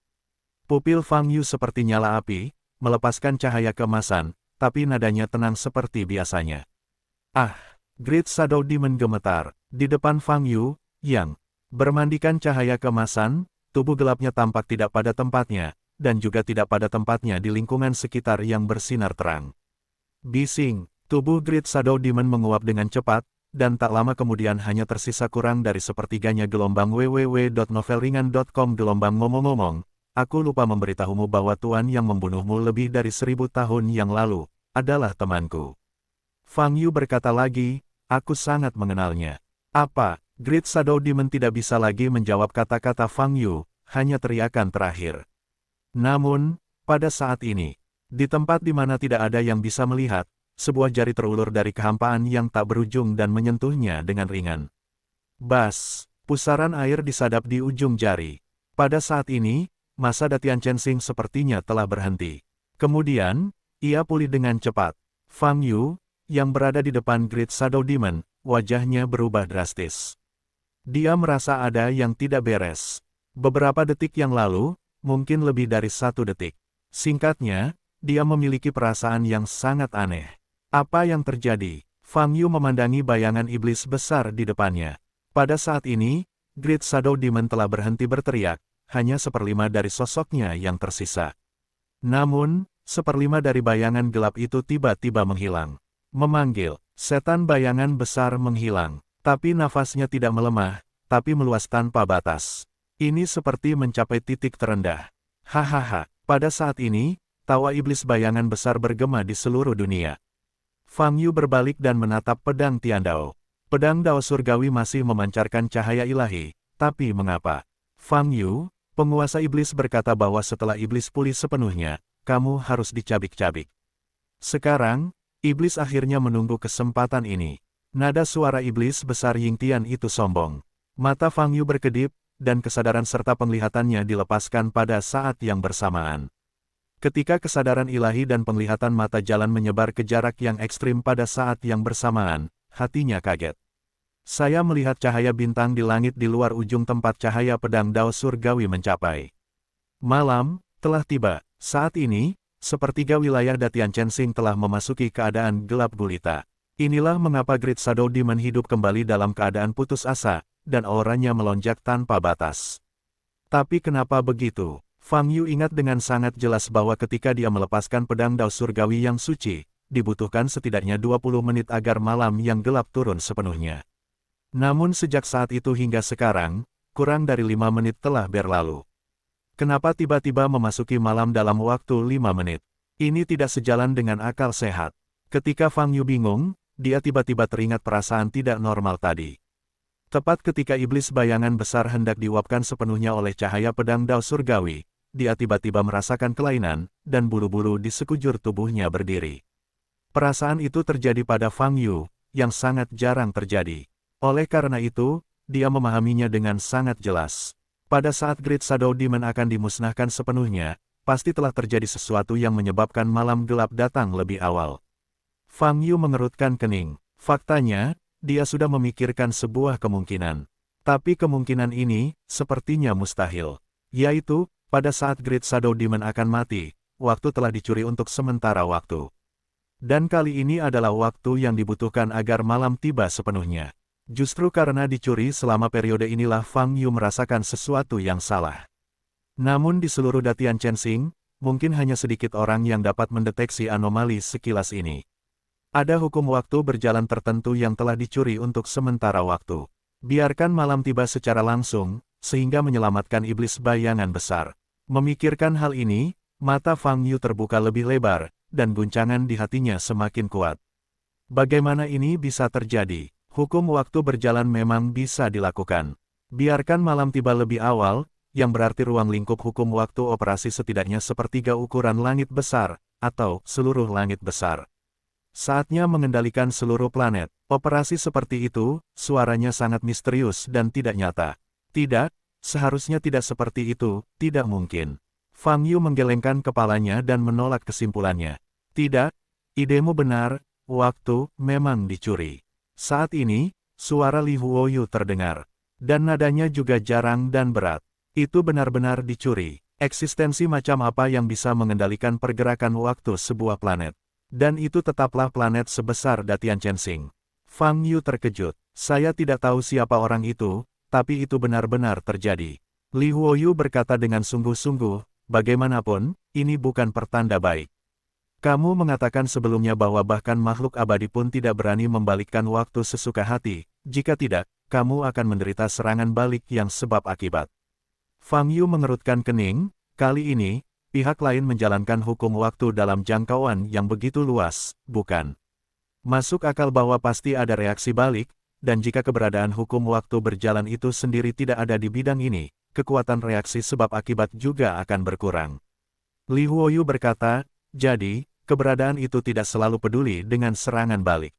Pupil Fang Yu seperti nyala api, melepaskan cahaya keemasan, tapi nadanya tenang seperti biasanya. Ah, Great Shadow Demon gemetar. Di depan Fang Yu, yang bermandikan cahaya keemasan, tubuh gelapnya tampak tidak pada tempatnya, dan juga tidak pada tempatnya di lingkungan sekitar yang bersinar terang. Bising, tubuh Great Shadow Demon menguap dengan cepat, dan tak lama kemudian hanya tersisa kurang dari sepertiganya gelombang www.novelringan.com. Gelombang ngomong-ngomong, aku lupa memberitahumu bahwa Tuan yang membunuhmu lebih dari 1000 tahun yang lalu, adalah temanku. Fang Yu berkata lagi, aku sangat mengenalnya. Apa? Great Shadow Demon tidak bisa lagi menjawab kata-kata Fang Yu, hanya teriakan terakhir. Namun, pada saat ini, di tempat di mana tidak ada yang bisa melihat, sebuah jari terulur dari kehampaan yang tak berujung dan menyentuhnya dengan ringan. Bas, pusaran air disadap di ujung jari. Pada saat ini, masa Datian Chensing sepertinya telah berhenti. Kemudian, ia pulih dengan cepat. Fang Yu, yang berada di depan Great Shadow Demon, wajahnya berubah drastis. Dia merasa ada yang tidak beres. Beberapa detik yang lalu, mungkin lebih dari 1 detik. Singkatnya, dia memiliki perasaan yang sangat aneh. Apa yang terjadi? Fang Yu memandangi bayangan iblis besar di depannya. Pada saat ini, Great Shadow Demon telah berhenti berteriak, hanya seperlima dari sosoknya yang tersisa. Namun, seperlima dari bayangan gelap itu tiba-tiba menghilang. Memanggil, setan bayangan besar menghilang. Tapi nafasnya tidak melemah, tapi meluas tanpa batas. Ini seperti mencapai titik terendah. Hahaha, pada saat ini, tawa iblis bayangan besar bergema di seluruh dunia. Fang Yu berbalik dan menatap pedang Tiandao. Pedang Dao Surgawi masih memancarkan cahaya ilahi, tapi mengapa? Fang Yu, penguasa iblis berkata bahwa setelah iblis pulih sepenuhnya, kamu harus dicabik-cabik. Sekarang, iblis akhirnya menunggu kesempatan ini. Nada suara iblis besar Yingtian itu sombong. Mata Fang Yu berkedip, dan kesadaran serta penglihatannya dilepaskan pada saat yang bersamaan. Ketika kesadaran ilahi dan penglihatan mata jalan menyebar ke jarak yang ekstrim pada saat yang bersamaan, hatinya kaget. Saya melihat cahaya bintang di langit di luar ujung tempat cahaya pedang Dao Surgawi mencapai. Malam telah tiba. Saat ini, sepertiga wilayah Datian Chensing telah memasuki keadaan gelap gulita. Inilah mengapa Great Shadow Demon hidup kembali dalam keadaan putus asa, dan auranya melonjak tanpa batas. Tapi kenapa begitu? Fang Yu ingat dengan sangat jelas bahwa ketika dia melepaskan pedang Dao Surgawi yang suci, dibutuhkan setidaknya 20 menit agar malam yang gelap turun sepenuhnya. Namun sejak saat itu hingga sekarang, kurang dari 5 menit telah berlalu. Kenapa tiba-tiba memasuki malam dalam waktu 5 menit? Ini tidak sejalan dengan akal sehat. Ketika Fang Yu bingung, dia tiba-tiba teringat perasaan tidak normal tadi. Tepat ketika iblis bayangan besar hendak diuapkan sepenuhnya oleh cahaya pedang Dao Surgawi, dia tiba-tiba merasakan kelainan, dan bulu-bulu di sekujur tubuhnya berdiri. Perasaan itu terjadi pada Fang Yu, yang sangat jarang terjadi. Oleh karena itu, dia memahaminya dengan sangat jelas. Pada saat Great Shadow Demon akan dimusnahkan sepenuhnya, pasti telah terjadi sesuatu yang menyebabkan malam gelap datang lebih awal. Fang Yu mengerutkan kening. Faktanya, dia sudah memikirkan sebuah kemungkinan. Tapi kemungkinan ini, sepertinya mustahil. Yaitu, pada saat Great Shadow Demon akan mati, waktu telah dicuri untuk sementara waktu. Dan kali ini adalah waktu yang dibutuhkan agar malam tiba sepenuhnya. Justru karena dicuri selama periode inilah Fang Yu merasakan sesuatu yang salah. Namun di seluruh Datian Chensing, mungkin hanya sedikit orang yang dapat mendeteksi anomali sekilas ini. Ada hukum waktu berjalan tertentu yang telah dicuri untuk sementara waktu. Biarkan malam tiba secara langsung, sehingga menyelamatkan iblis bayangan besar. Memikirkan hal ini, mata Fang Yu terbuka lebih lebar, dan guncangan di hatinya semakin kuat. Bagaimana ini bisa terjadi? Hukum waktu berjalan memang bisa dilakukan. Biarkan malam tiba lebih awal, yang berarti ruang lingkup hukum waktu operasi setidaknya sepertiga ukuran langit besar, atau seluruh langit besar. Saatnya mengendalikan seluruh planet. Operasi seperti itu, suaranya sangat misterius dan tidak nyata. Tidak, seharusnya tidak seperti itu, tidak mungkin. Fang Yu menggelengkan kepalanya dan menolak kesimpulannya. Tidak, idemu benar, waktu memang dicuri. Saat ini, suara Li Huoyu terdengar. Dan nadanya juga jarang dan berat. Itu benar-benar dicuri. Eksistensi macam apa yang bisa mengendalikan pergerakan waktu sebuah planet? Dan itu tetaplah planet sebesar Datian Chensing. Fang Yu terkejut. Saya tidak tahu siapa orang itu, tapi itu benar-benar terjadi. Li Huoyu berkata dengan sungguh-sungguh, bagaimanapun, ini bukan pertanda baik. Kamu mengatakan sebelumnya bahwa bahkan makhluk abadi pun tidak berani membalikkan waktu sesuka hati, jika tidak, kamu akan menderita serangan balik yang sebab akibat. Fang Yu mengerutkan kening, kali ini, pihak lain menjalankan hukum waktu dalam jangkauan yang begitu luas, bukan? Masuk akal bahwa pasti ada reaksi balik, dan jika keberadaan hukum waktu berjalan itu sendiri tidak ada di bidang ini, kekuatan reaksi sebab akibat juga akan berkurang. Li Huoyu berkata, jadi, keberadaan itu tidak selalu peduli dengan serangan balik.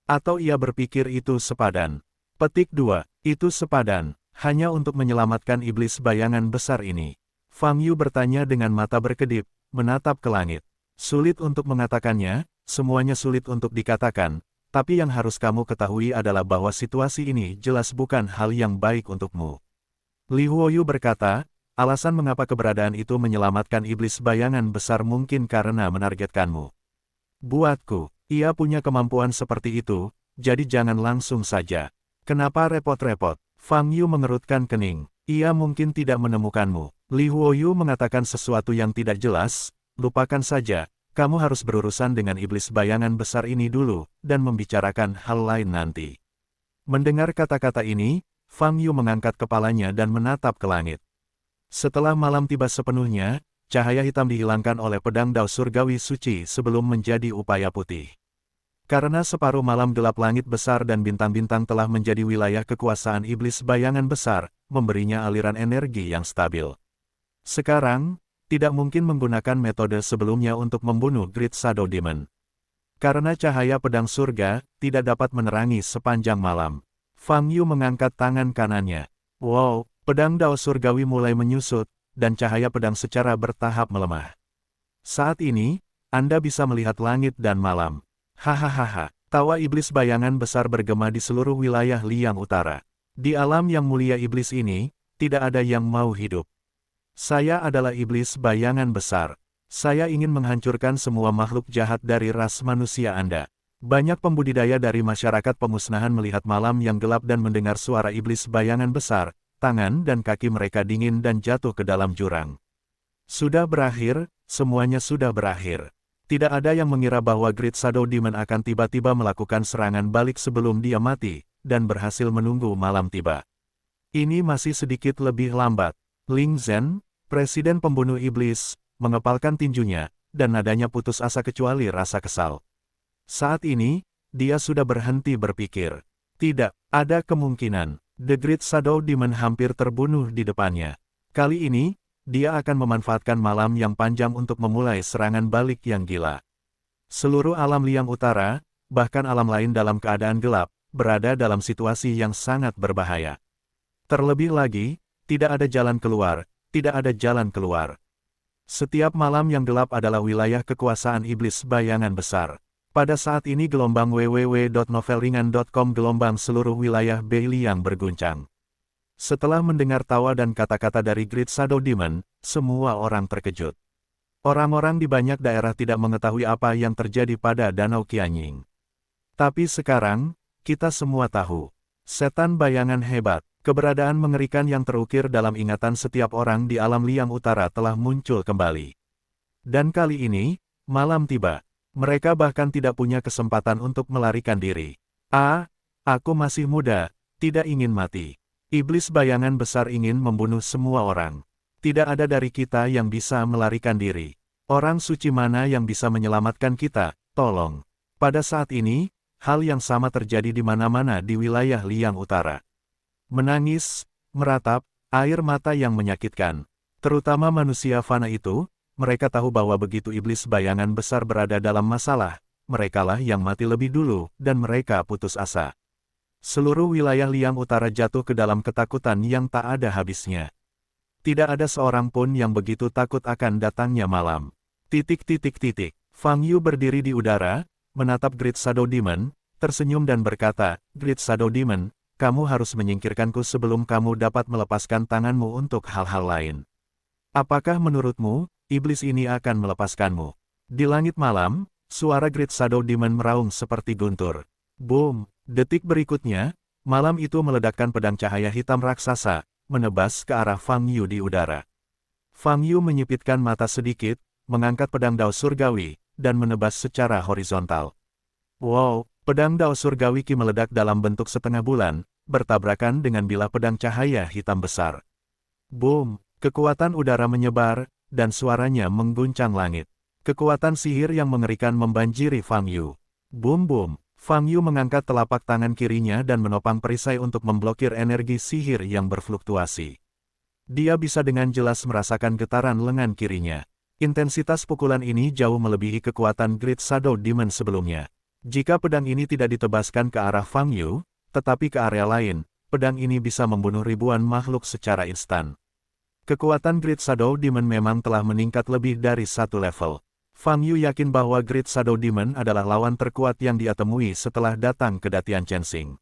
Atau ia berpikir itu sepadan. Petik 2, itu sepadan, hanya untuk menyelamatkan iblis bayangan besar ini. Fang Yu bertanya dengan mata berkedip, menatap ke langit. Sulit untuk mengatakannya, semuanya sulit untuk dikatakan, tapi yang harus kamu ketahui adalah bahwa situasi ini jelas bukan hal yang baik untukmu. Li Huoyu berkata, Alasan mengapa keberadaan itu menyelamatkan iblis bayangan besar mungkin karena menargetkanmu. Buatku, ia punya kemampuan seperti itu, jadi jangan langsung saja. Kenapa repot-repot? Fang Yu mengerutkan kening. Ia mungkin tidak menemukanmu. Li Huoyu mengatakan sesuatu yang tidak jelas, lupakan saja, kamu harus berurusan dengan iblis bayangan besar ini dulu, dan membicarakan hal lain nanti. Mendengar kata-kata ini, Fang Yu mengangkat kepalanya dan menatap ke langit. Setelah malam tiba sepenuhnya, cahaya hitam dihilangkan oleh pedang Dao Surgawi Suci sebelum menjadi upaya putih. Karena separuh malam gelap langit besar dan bintang-bintang telah menjadi wilayah kekuasaan iblis bayangan besar, memberinya aliran energi yang stabil. Sekarang, tidak mungkin menggunakan metode sebelumnya untuk membunuh Great Shadow Demon. Karena cahaya pedang surga, tidak dapat menerangi sepanjang malam. Fang Yu mengangkat tangan kanannya. Wow, pedang Dao Surgawi mulai menyusut, dan cahaya pedang secara bertahap melemah. Saat ini, Anda bisa melihat langit dan malam. Hahaha, tawa iblis bayangan besar bergema di seluruh wilayah Liang Utara. Di alam yang mulia iblis ini, tidak ada yang mau hidup. Saya adalah iblis bayangan besar. Saya ingin menghancurkan semua makhluk jahat dari ras manusia Anda. Banyak pembudidaya dari masyarakat pemusnahan melihat malam yang gelap dan mendengar suara iblis bayangan besar, tangan dan kaki mereka dingin dan jatuh ke dalam jurang. Sudah berakhir, semuanya sudah berakhir. Tidak ada yang mengira bahwa Great Shadow Demon akan tiba-tiba melakukan serangan balik sebelum dia mati, dan berhasil menunggu malam tiba. Ini masih sedikit lebih lambat. Ling Zhen, Presiden Pembunuh Iblis, mengepalkan tinjunya, dan nadanya putus asa kecuali rasa kesal. Saat ini, dia sudah berhenti berpikir. Tidak, ada kemungkinan, The Great Shadow Demon hampir terbunuh di depannya. Kali ini, dia akan memanfaatkan malam yang panjang untuk memulai serangan balik yang gila. Seluruh alam Liang Utara, bahkan alam lain dalam keadaan gelap, berada dalam situasi yang sangat berbahaya. Terlebih lagi, tidak ada jalan keluar, tidak ada jalan keluar. Setiap malam yang gelap adalah wilayah kekuasaan iblis bayangan besar. Pada saat ini gelombang www.novelringan.com gelombang seluruh wilayah Beiliang berguncang. Setelah mendengar tawa dan kata-kata dari Great Shadow Demon, semua orang terkejut. Orang-orang di banyak daerah tidak mengetahui apa yang terjadi pada Danau Qianying. Tapi sekarang, kita semua tahu. Setan bayangan hebat, keberadaan mengerikan yang terukir dalam ingatan setiap orang di alam Liang Utara telah muncul kembali. Dan kali ini, malam tiba. Mereka bahkan tidak punya kesempatan untuk melarikan diri. Aku masih muda, tidak ingin mati. Iblis bayangan besar ingin membunuh semua orang. Tidak ada dari kita yang bisa melarikan diri. Orang suci mana yang bisa menyelamatkan kita? Tolong. Pada saat ini, hal yang sama terjadi di mana-mana di wilayah Liang Utara. Menangis, meratap, air mata yang menyakitkan. Terutama manusia fana itu, mereka tahu bahwa begitu iblis bayangan besar berada dalam masalah, merekalah yang mati lebih dulu, dan mereka putus asa. Seluruh wilayah Liang Utara jatuh ke dalam ketakutan yang tak ada habisnya. Tidak ada seorang pun yang begitu takut akan datangnya malam. Fang Yu berdiri di udara, menatap Great Shadow Demon, tersenyum dan berkata, Great Shadow Demon, kamu harus menyingkirkanku sebelum kamu dapat melepaskan tanganmu untuk hal-hal lain. Apakah menurutmu, iblis ini akan melepaskanmu? Di langit malam, suara Great Shadow Demon meraung seperti guntur. Boom! Detik berikutnya, malam itu meledakkan pedang cahaya hitam raksasa, menebas ke arah Fang Yu di udara. Fang Yu menyipitkan mata sedikit, mengangkat pedang Dao Surgawi, dan menebas secara horizontal. Wow, pedang Dao Surgawi Ki meledak dalam bentuk setengah bulan, bertabrakan dengan bilah pedang cahaya hitam besar. Boom, kekuatan udara menyebar, dan suaranya mengguncang langit. Kekuatan sihir yang mengerikan membanjiri Fang Yu. Boom boom. Fang Yu mengangkat telapak tangan kirinya dan menopang perisai untuk memblokir energi sihir yang berfluktuasi. Dia bisa dengan jelas merasakan getaran lengan kirinya. Intensitas pukulan ini jauh melebihi kekuatan Great Shadow Demon sebelumnya. Jika pedang ini tidak ditebaskan ke arah Fang Yu, tetapi ke area lain, pedang ini bisa membunuh ribuan makhluk secara instan. Kekuatan Great Shadow Demon memang telah meningkat lebih dari satu level. Fang Yu yakin bahwa Great Shadow Demon adalah lawan terkuat yang dia temui setelah datang ke Datian Chensing.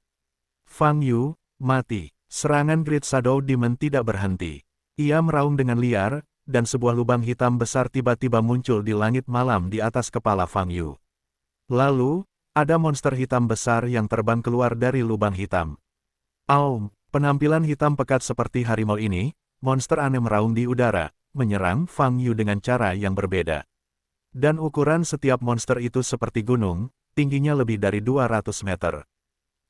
Fang Yu, mati. Serangan Great Shadow Demon tidak berhenti. Ia meraung dengan liar, dan sebuah lubang hitam besar tiba-tiba muncul di langit malam di atas kepala Fang Yu. Lalu, ada monster hitam besar yang terbang keluar dari lubang hitam. Aum, penampilan hitam pekat seperti harimau ini, monster aneh meraung di udara, menyerang Fang Yu dengan cara yang berbeda. Dan ukuran setiap monster itu seperti gunung, tingginya lebih dari 200 meter.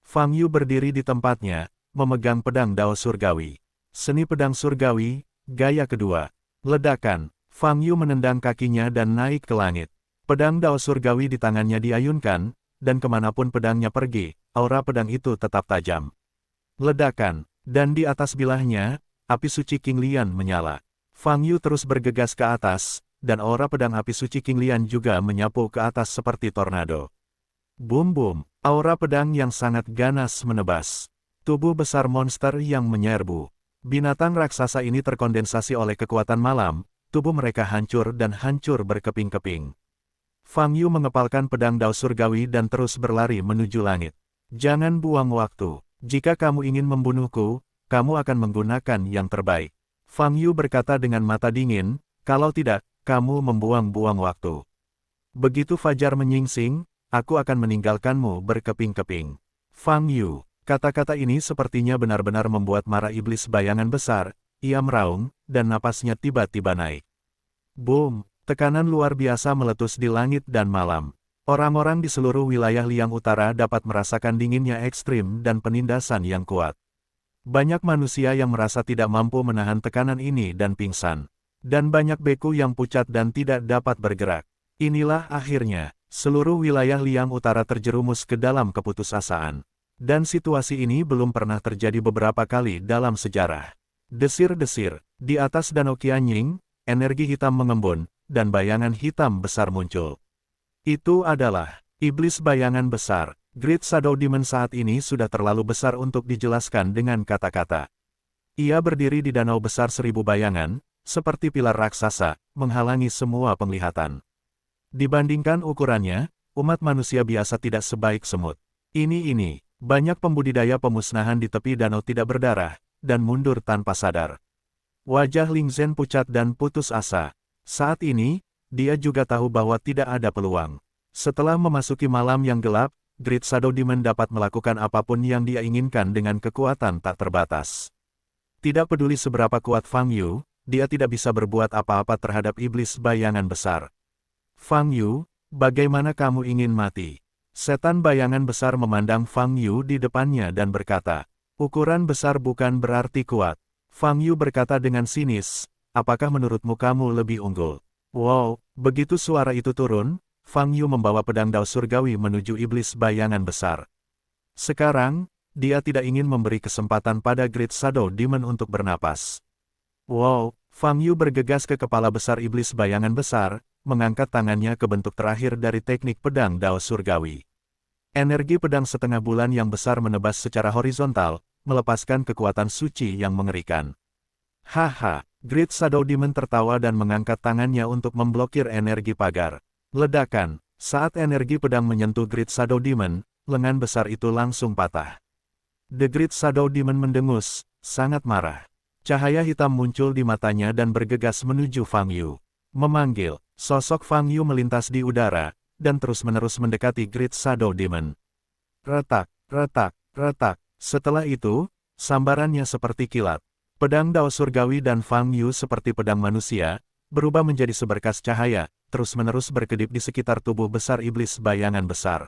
Fang Yu berdiri di tempatnya, memegang pedang Dao Surgawi. Seni pedang surgawi, gaya kedua. Ledakan, Fang Yu menendang kakinya dan naik ke langit. Pedang Dao Surgawi di tangannya diayunkan, dan kemanapun pedangnya pergi, aura pedang itu tetap tajam. Ledakan, dan di atas bilahnya, api suci King Lian menyala. Fang Yu terus bergegas ke atas, dan aura pedang api suci King Lian juga menyapu ke atas seperti tornado. Boom-boom, aura pedang yang sangat ganas menebas. Tubuh besar monster yang menyerbu. Binatang raksasa ini terkondensasi oleh kekuatan malam, tubuh mereka hancur dan hancur berkeping-keping. Fang Yu mengepalkan pedang Dao Surgawi dan terus berlari menuju langit. Jangan buang waktu. Jika kamu ingin membunuhku, kamu akan menggunakan yang terbaik. Fang Yu berkata dengan mata dingin, kalau tidak, kamu membuang-buang waktu. Begitu fajar menyingsing, aku akan meninggalkanmu berkeping-keping. Fang Yu. Kata-kata ini sepertinya benar-benar membuat marah iblis bayangan besar, ia meraung, dan napasnya tiba-tiba naik. Boom, tekanan luar biasa meletus di langit dan malam. Orang-orang di seluruh wilayah Liang Utara dapat merasakan dinginnya ekstrim dan penindasan yang kuat. Banyak manusia yang merasa tidak mampu menahan tekanan ini dan pingsan. Dan banyak beku yang pucat dan tidak dapat bergerak. Inilah akhirnya, seluruh wilayah Liang Utara terjerumus ke dalam keputusasaan. Dan situasi ini belum pernah terjadi beberapa kali dalam sejarah. Desir-desir, di atas Danau Qianying, energi hitam mengembun, dan bayangan hitam besar muncul. Itu adalah iblis bayangan besar. Great Shadow Demon saat ini sudah terlalu besar untuk dijelaskan dengan kata-kata. Ia berdiri di danau besar 1000 bayangan, seperti pilar raksasa, menghalangi semua penglihatan. Dibandingkan ukurannya, umat manusia biasa tidak sebaik semut. Ini. Banyak pembudidaya pemusnahan di tepi danau tidak berdarah, dan mundur tanpa sadar. Wajah Ling Zhen pucat dan putus asa. Saat ini, dia juga tahu bahwa tidak ada peluang. Setelah memasuki malam yang gelap, Great Shadow Demon dapat melakukan apapun yang dia inginkan dengan kekuatan tak terbatas. Tidak peduli seberapa kuat Fang Yu, dia tidak bisa berbuat apa-apa terhadap iblis bayangan besar. Fang Yu, bagaimana kamu ingin mati? Setan bayangan besar memandang Fang Yu di depannya dan berkata, ukuran besar bukan berarti kuat. Fang Yu berkata dengan sinis, apakah menurutmu kamu lebih unggul? Wow, begitu suara itu turun, Fang Yu membawa pedang Dao Surgawi menuju iblis bayangan besar. Sekarang, dia tidak ingin memberi kesempatan pada Great Shadow Demon untuk bernapas. Wow, Fang Yu bergegas ke kepala besar iblis bayangan besar, mengangkat tangannya ke bentuk terakhir dari teknik pedang Dao Surgawi. Energi pedang setengah bulan yang besar menebas secara horizontal, melepaskan kekuatan suci yang mengerikan. Haha, Great Shadow Demon tertawa dan mengangkat tangannya untuk memblokir energi pagar. Ledakan, saat energi pedang menyentuh Great Shadow Demon, lengan besar itu langsung patah. The Great Shadow Demon mendengus, sangat marah. Cahaya hitam muncul di matanya dan bergegas menuju Fang Yu. Memanggil, sosok Fang Yu melintas di udara, dan terus-menerus mendekati Great Shadow Demon. Retak, retak, retak. Setelah itu, sambarannya seperti kilat. Pedang Dao Surgawi dan Fang Yu seperti pedang manusia, berubah menjadi seberkas cahaya, terus-menerus berkedip di sekitar tubuh besar iblis bayangan besar.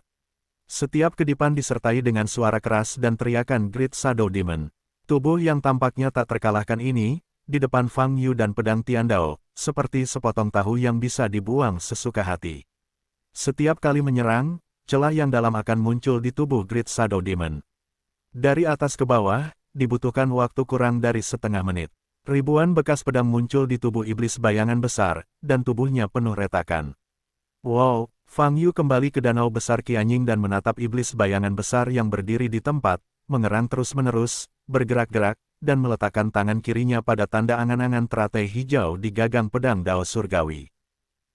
Setiap kedipan disertai dengan suara keras dan teriakan Great Shadow Demon. Tubuh yang tampaknya tak terkalahkan ini, di depan Fang Yu dan pedang Tiandao, seperti sepotong tahu yang bisa dibuang sesuka hati. Setiap kali menyerang, celah yang dalam akan muncul di tubuh Great Shadow Demon. Dari atas ke bawah, dibutuhkan waktu kurang dari setengah menit. Ribuan bekas pedang muncul di tubuh iblis bayangan besar, dan tubuhnya penuh retakan. Wow, Fang Yu kembali ke danau besar Qianying dan menatap iblis bayangan besar yang berdiri di tempat, mengerang terus-menerus, bergerak-gerak, dan meletakkan tangan kirinya pada tanda angan-angan teratai hijau di gagang pedang Dao Surgawi.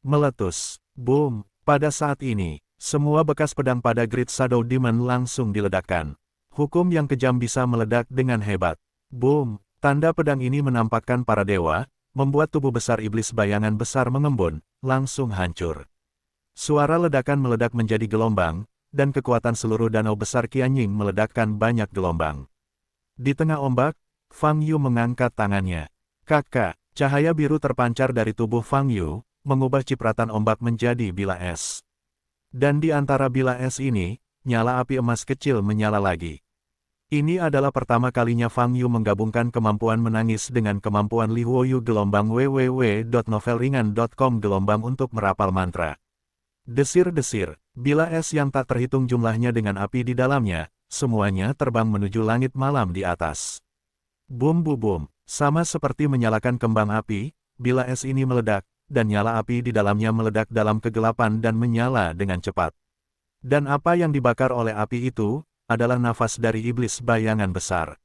Meletus, boom, pada saat ini, semua bekas pedang pada Great Shadow Demon langsung diledakkan. Hukum yang kejam bisa meledak dengan hebat. Boom, Tanda pedang ini menampakkan para dewa, membuat tubuh besar iblis bayangan besar mengembun, langsung hancur. Suara ledakan meledak menjadi gelombang, dan kekuatan seluruh danau besar Qianying meledakkan banyak gelombang. Di tengah ombak, Fang Yu mengangkat tangannya. Kakak, cahaya biru terpancar dari tubuh Fang Yu, mengubah cipratan ombak menjadi bila es. Dan di antara bila es ini, nyala api emas kecil menyala lagi. Ini adalah pertama kalinya Fang Yu menggabungkan kemampuan menangis dengan kemampuan Li Huoyu gelombang www.novelringan.com gelombang untuk merapal mantra. Desir-desir, bila es yang tak terhitung jumlahnya dengan api di dalamnya, semuanya terbang menuju langit malam di atas. Bum-bum-bum, sama seperti menyalakan kembang api, bila es ini meledak, dan nyala api di dalamnya meledak dalam kegelapan dan menyala dengan cepat. Dan apa yang dibakar oleh api itu, adalah nafas dari iblis bayangan besar.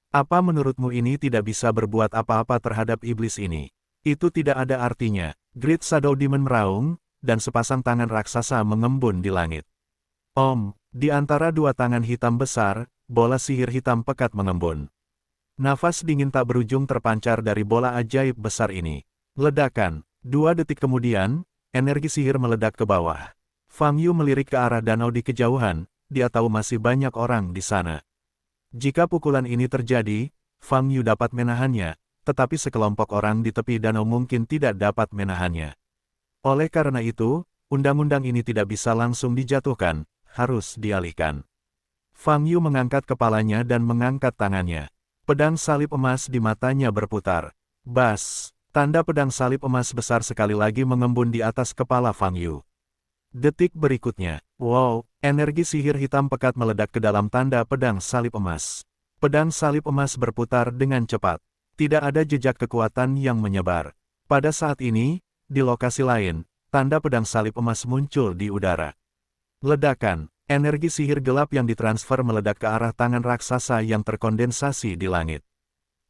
Apa menurutmu ini tidak bisa berbuat apa-apa terhadap iblis ini? Itu tidak ada artinya. Great Shadow Demon meraung, dan sepasang tangan raksasa mengembun di langit. Di antara dua tangan hitam besar, bola sihir hitam pekat mengembun. Nafas dingin tak berujung terpancar dari bola ajaib besar ini. Ledakan. 2 detik kemudian, energi sihir meledak ke bawah. Fang Yu melirik ke arah danau di kejauhan. Dia tahu masih banyak orang di sana. Jika pukulan ini terjadi, Fang Yu dapat menahannya, tetapi sekelompok orang di tepi danau mungkin tidak dapat menahannya. Oleh karena itu, undang-undang ini tidak bisa langsung dijatuhkan, harus dialihkan. Fang Yu mengangkat kepalanya dan mengangkat tangannya. Pedang salib emas di matanya berputar. Bas, tanda pedang salib emas besar sekali lagi mengembun di atas kepala Fang Yu. Detik berikutnya, wow, energi sihir hitam pekat meledak ke dalam tanda pedang salib emas. Pedang salib emas berputar dengan cepat. Tidak ada jejak kekuatan yang menyebar. Pada saat ini, di lokasi lain, tanda pedang salib emas muncul di udara. Ledakan, energi sihir gelap yang ditransfer meledak ke arah tangan raksasa yang terkondensasi di langit.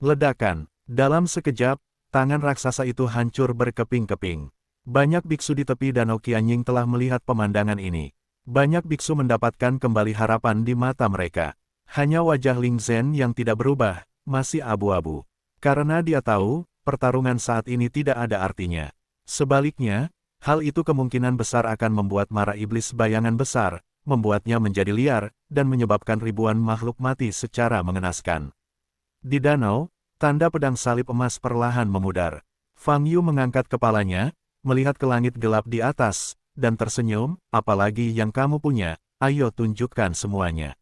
Ledakan, dalam sekejap, tangan raksasa itu hancur berkeping-keping. Banyak biksu di tepi danau Qianying telah melihat pemandangan ini. Banyak biksu mendapatkan kembali harapan di mata mereka. Hanya wajah Ling Zhen yang tidak berubah, masih abu-abu. Karena dia tahu, pertarungan saat ini tidak ada artinya. Sebaliknya, hal itu kemungkinan besar akan membuat mara iblis bayangan besar, membuatnya menjadi liar, dan menyebabkan ribuan makhluk mati secara mengenaskan. Di danau, tanda pedang salib emas perlahan memudar. Fang Yu mengangkat kepalanya, melihat ke langit gelap di atas, dan tersenyum, apalagi yang kamu punya, ayo tunjukkan semuanya.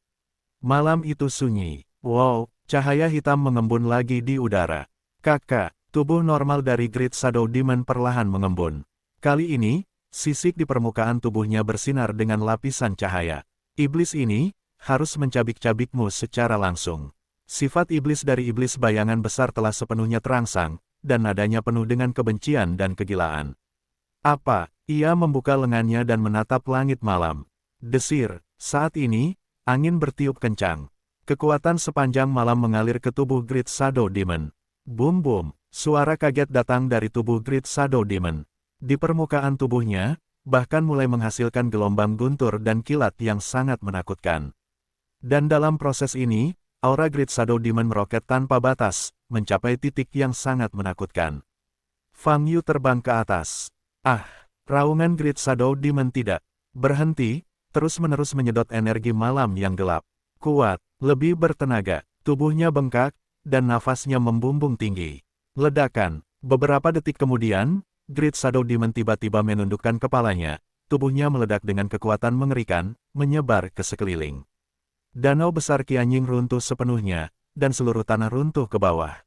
Malam itu sunyi. Wow, cahaya hitam mengembun lagi di udara. Kakak, tubuh normal dari Great Shadow Demon perlahan mengembun. Kali ini, sisik di permukaan tubuhnya bersinar dengan lapisan cahaya. Iblis ini, harus mencabik-cabikmu secara langsung. Sifat iblis dari iblis bayangan besar telah sepenuhnya terangsang, dan nadanya penuh dengan kebencian dan kegilaan. Apa? Ia membuka lengannya dan menatap langit malam. Desir, saat ini, angin bertiup kencang. Kekuatan sepanjang malam mengalir ke tubuh Great Shadow Demon. Bum-bum, suara kaget datang dari tubuh Great Shadow Demon. Di permukaan tubuhnya, bahkan mulai menghasilkan gelombang guntur dan kilat yang sangat menakutkan. Dan dalam proses ini, aura Great Shadow Demon meroket tanpa batas, mencapai titik yang sangat menakutkan. Fang Yu terbang ke atas. Raungan Great Shadow Demon tidak berhenti, terus-menerus menyedot energi malam yang gelap. Kuat, lebih bertenaga, tubuhnya bengkak, dan nafasnya membumbung tinggi. Ledakan, beberapa detik kemudian, Great Shadow Demon tiba-tiba menundukkan kepalanya, tubuhnya meledak dengan kekuatan mengerikan, menyebar ke sekeliling. Danau besar Qianying runtuh sepenuhnya, dan seluruh tanah runtuh ke bawah.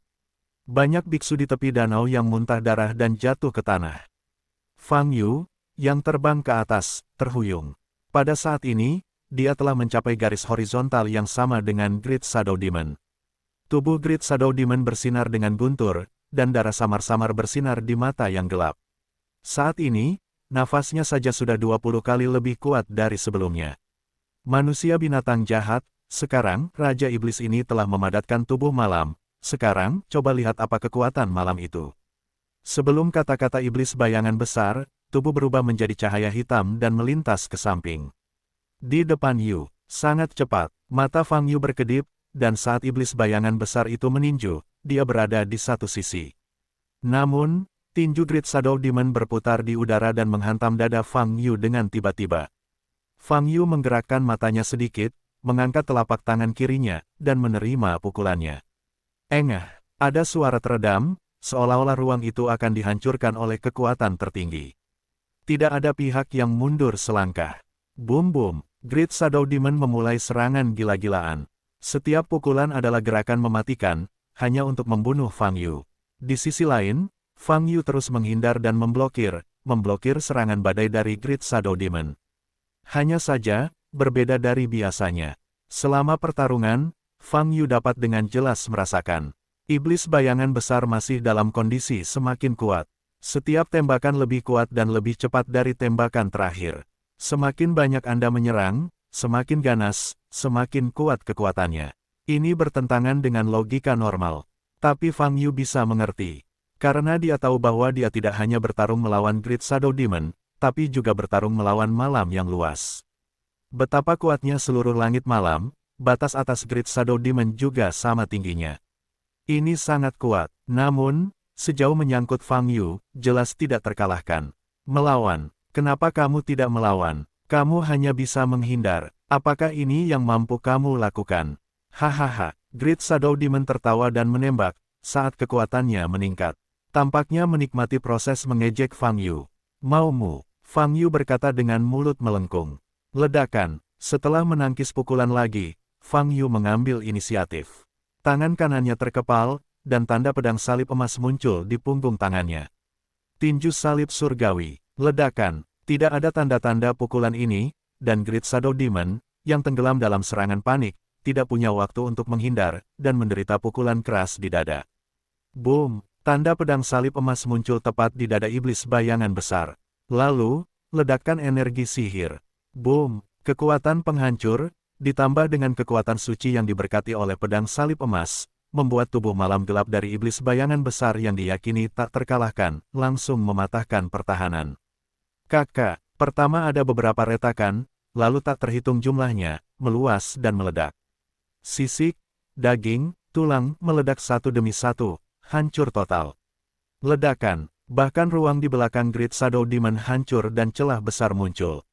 Banyak biksu di tepi danau yang muntah darah dan jatuh ke tanah. Fang Yu, yang terbang ke atas, terhuyung. Pada saat ini, dia telah mencapai garis horizontal yang sama dengan Great Shadow Demon. Tubuh Great Shadow Demon bersinar dengan guntur, dan darah samar-samar bersinar di mata yang gelap. Saat ini, nafasnya saja sudah 20 kali lebih kuat dari sebelumnya. Manusia binatang jahat, sekarang, Raja Iblis ini telah memadatkan tubuh malam. Sekarang, coba lihat apa kekuatan malam itu. Sebelum kata-kata iblis bayangan besar, tubuh berubah menjadi cahaya hitam dan melintas ke samping. Di depan Yu, sangat cepat, mata Fang Yu berkedip, dan saat iblis bayangan besar itu meninju, dia berada di satu sisi. Namun, tinju Great Shadow Demon berputar di udara dan menghantam dada Fang Yu dengan tiba-tiba. Fang Yu menggerakkan matanya sedikit, mengangkat telapak tangan kirinya, dan menerima pukulannya. Engah, ada suara teredam, seolah-olah ruang itu akan dihancurkan oleh kekuatan tertinggi. Tidak ada pihak yang mundur selangkah. Boom-boom, Great Shadow Demon memulai serangan gila-gilaan. Setiap pukulan adalah gerakan mematikan, hanya untuk membunuh Fang Yu. Di sisi lain, Fang Yu terus menghindar dan memblokir serangan badai dari Great Shadow Demon. Hanya saja, berbeda dari biasanya. Selama pertarungan, Fang Yu dapat dengan jelas merasakan. Iblis bayangan besar masih dalam kondisi semakin kuat. Setiap tembakan lebih kuat dan lebih cepat dari tembakan terakhir. Semakin banyak Anda menyerang, semakin ganas, semakin kuat kekuatannya. Ini bertentangan dengan logika normal. Tapi Fang Yu bisa mengerti. Karena dia tahu bahwa dia tidak hanya bertarung melawan Great Shadow Demon, tapi juga bertarung melawan malam yang luas. Betapa kuatnya seluruh langit malam, batas atas Great Shadow Demon juga sama tingginya. Ini sangat kuat, namun, sejauh menyangkut Fang Yu, jelas tidak terkalahkan. Melawan, kenapa kamu tidak melawan? Kamu hanya bisa menghindar. Apakah ini yang mampu kamu lakukan? Hahaha, Great Shadow Demon tertawa dan menembak, saat kekuatannya meningkat. Tampaknya menikmati proses mengejek Fang Yu. Maumu, Fang Yu berkata dengan mulut melengkung. Ledakan, setelah menangkis pukulan lagi, Fang Yu mengambil inisiatif. Tangan kanannya terkepal, dan tanda pedang salib emas muncul di punggung tangannya. Tinju salib surgawi, ledakan, tidak ada tanda-tanda pukulan ini, dan Great Shadow Demon, yang tenggelam dalam serangan panik, tidak punya waktu untuk menghindar, dan menderita pukulan keras di dada. Boom, tanda pedang salib emas muncul tepat di dada iblis bayangan besar. Lalu, ledakan energi sihir. Boom, kekuatan penghancur, ditambah dengan kekuatan suci yang diberkati oleh pedang salib emas, membuat tubuh malam gelap dari iblis bayangan besar yang diyakini tak terkalahkan, langsung mematahkan pertahanan. Kakak, pertama ada beberapa retakan, lalu tak terhitung jumlahnya, meluas dan meledak. Sisik, daging, tulang, meledak satu demi satu, hancur total. Ledakan, bahkan ruang di belakang Great Shadow Demon hancur dan celah besar muncul.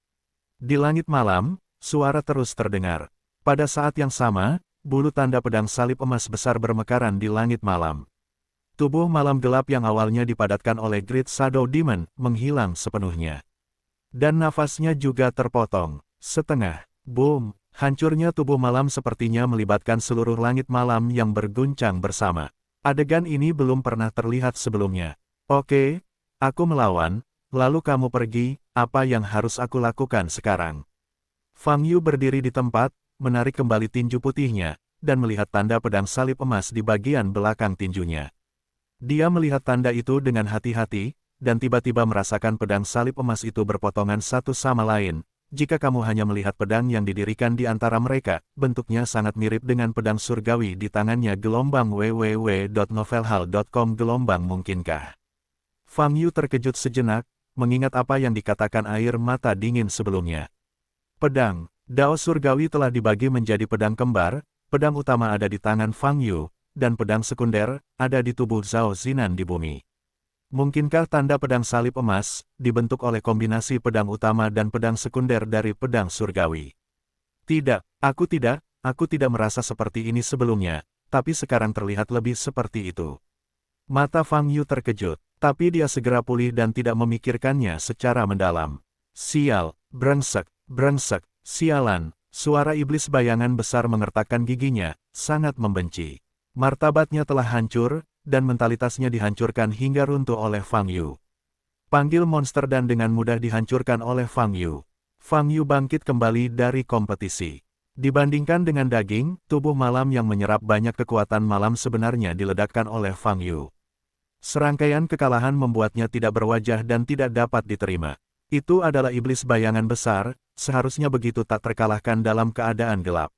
Di langit malam, suara terus terdengar. Pada saat yang sama, bulu tanda pedang salib emas besar bermekaran di langit malam. Tubuh malam gelap yang awalnya dipadatkan oleh Great Shadow Demon, menghilang sepenuhnya. Dan nafasnya juga terpotong, setengah. Boom! Hancurnya tubuh malam sepertinya melibatkan seluruh langit malam yang berguncang bersama. Adegan ini belum pernah terlihat sebelumnya. Oke, aku melawan, lalu kamu pergi, apa yang harus aku lakukan sekarang? Fang Yu berdiri di tempat, menarik kembali tinju putihnya, dan melihat tanda pedang salib emas di bagian belakang tinjunya. Dia melihat tanda itu dengan hati-hati, dan tiba-tiba merasakan pedang salib emas itu berpotongan satu sama lain. Jika kamu hanya melihat pedang yang didirikan di antara mereka, bentuknya sangat mirip dengan pedang surgawi di tangannya. Gelombang www.novelhal.com. Gelombang mungkinkah? Fang Yu terkejut sejenak, mengingat apa yang dikatakan air mata dingin sebelumnya. Pedang, Dao surgawi telah dibagi menjadi pedang kembar, pedang utama ada di tangan Fang Yu, dan pedang sekunder, ada di tubuh Zhao Zinan di bumi. Mungkinkah tanda pedang salib emas, dibentuk oleh kombinasi pedang utama dan pedang sekunder dari pedang surgawi? Tidak, aku tidak merasa seperti ini sebelumnya, tapi sekarang terlihat lebih seperti itu. Mata Fang Yu terkejut, tapi dia segera pulih dan tidak memikirkannya secara mendalam. Sial, brengsek, sialan, suara iblis bayangan besar mengertakkan giginya, sangat membenci. Martabatnya telah hancur, dan mentalitasnya dihancurkan hingga runtuh oleh Fang Yu. Panggil monster dan dengan mudah dihancurkan oleh Fang Yu. Fang Yu bangkit kembali dari kompetisi. Dibandingkan dengan daging, tubuh malam yang menyerap banyak kekuatan malam sebenarnya diledakkan oleh Fang Yu. Serangkaian kekalahan membuatnya tidak berwajah dan tidak dapat diterima. Itu adalah iblis bayangan besar, seharusnya begitu tak terkalahkan dalam keadaan gelap.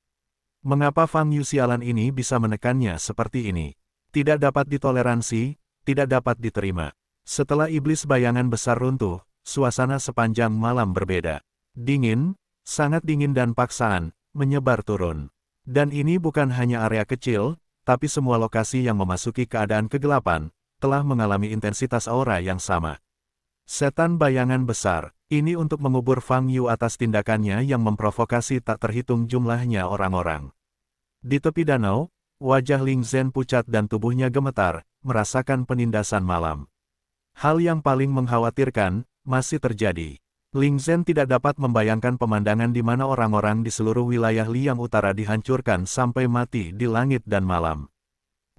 Mengapa Fang Yu sialan ini bisa menekannya seperti ini? Tidak dapat ditoleransi, tidak dapat diterima. Setelah iblis bayangan besar runtuh, suasana sepanjang malam berbeda. Dingin, sangat dingin dan paksaan, menyebar turun. Dan ini bukan hanya area kecil, tapi semua lokasi yang memasuki keadaan kegelapan, telah mengalami intensitas aura yang sama. Setan bayangan besar, ini untuk mengubur Fang Yu atas tindakannya yang memprovokasi tak terhitung jumlahnya orang-orang. Di tepi danau, wajah Ling Zhen pucat dan tubuhnya gemetar, merasakan penindasan malam. Hal yang paling mengkhawatirkan, masih terjadi. Ling Zhen tidak dapat membayangkan pemandangan di mana orang-orang di seluruh wilayah Liang Utara dihancurkan sampai mati di langit dan malam.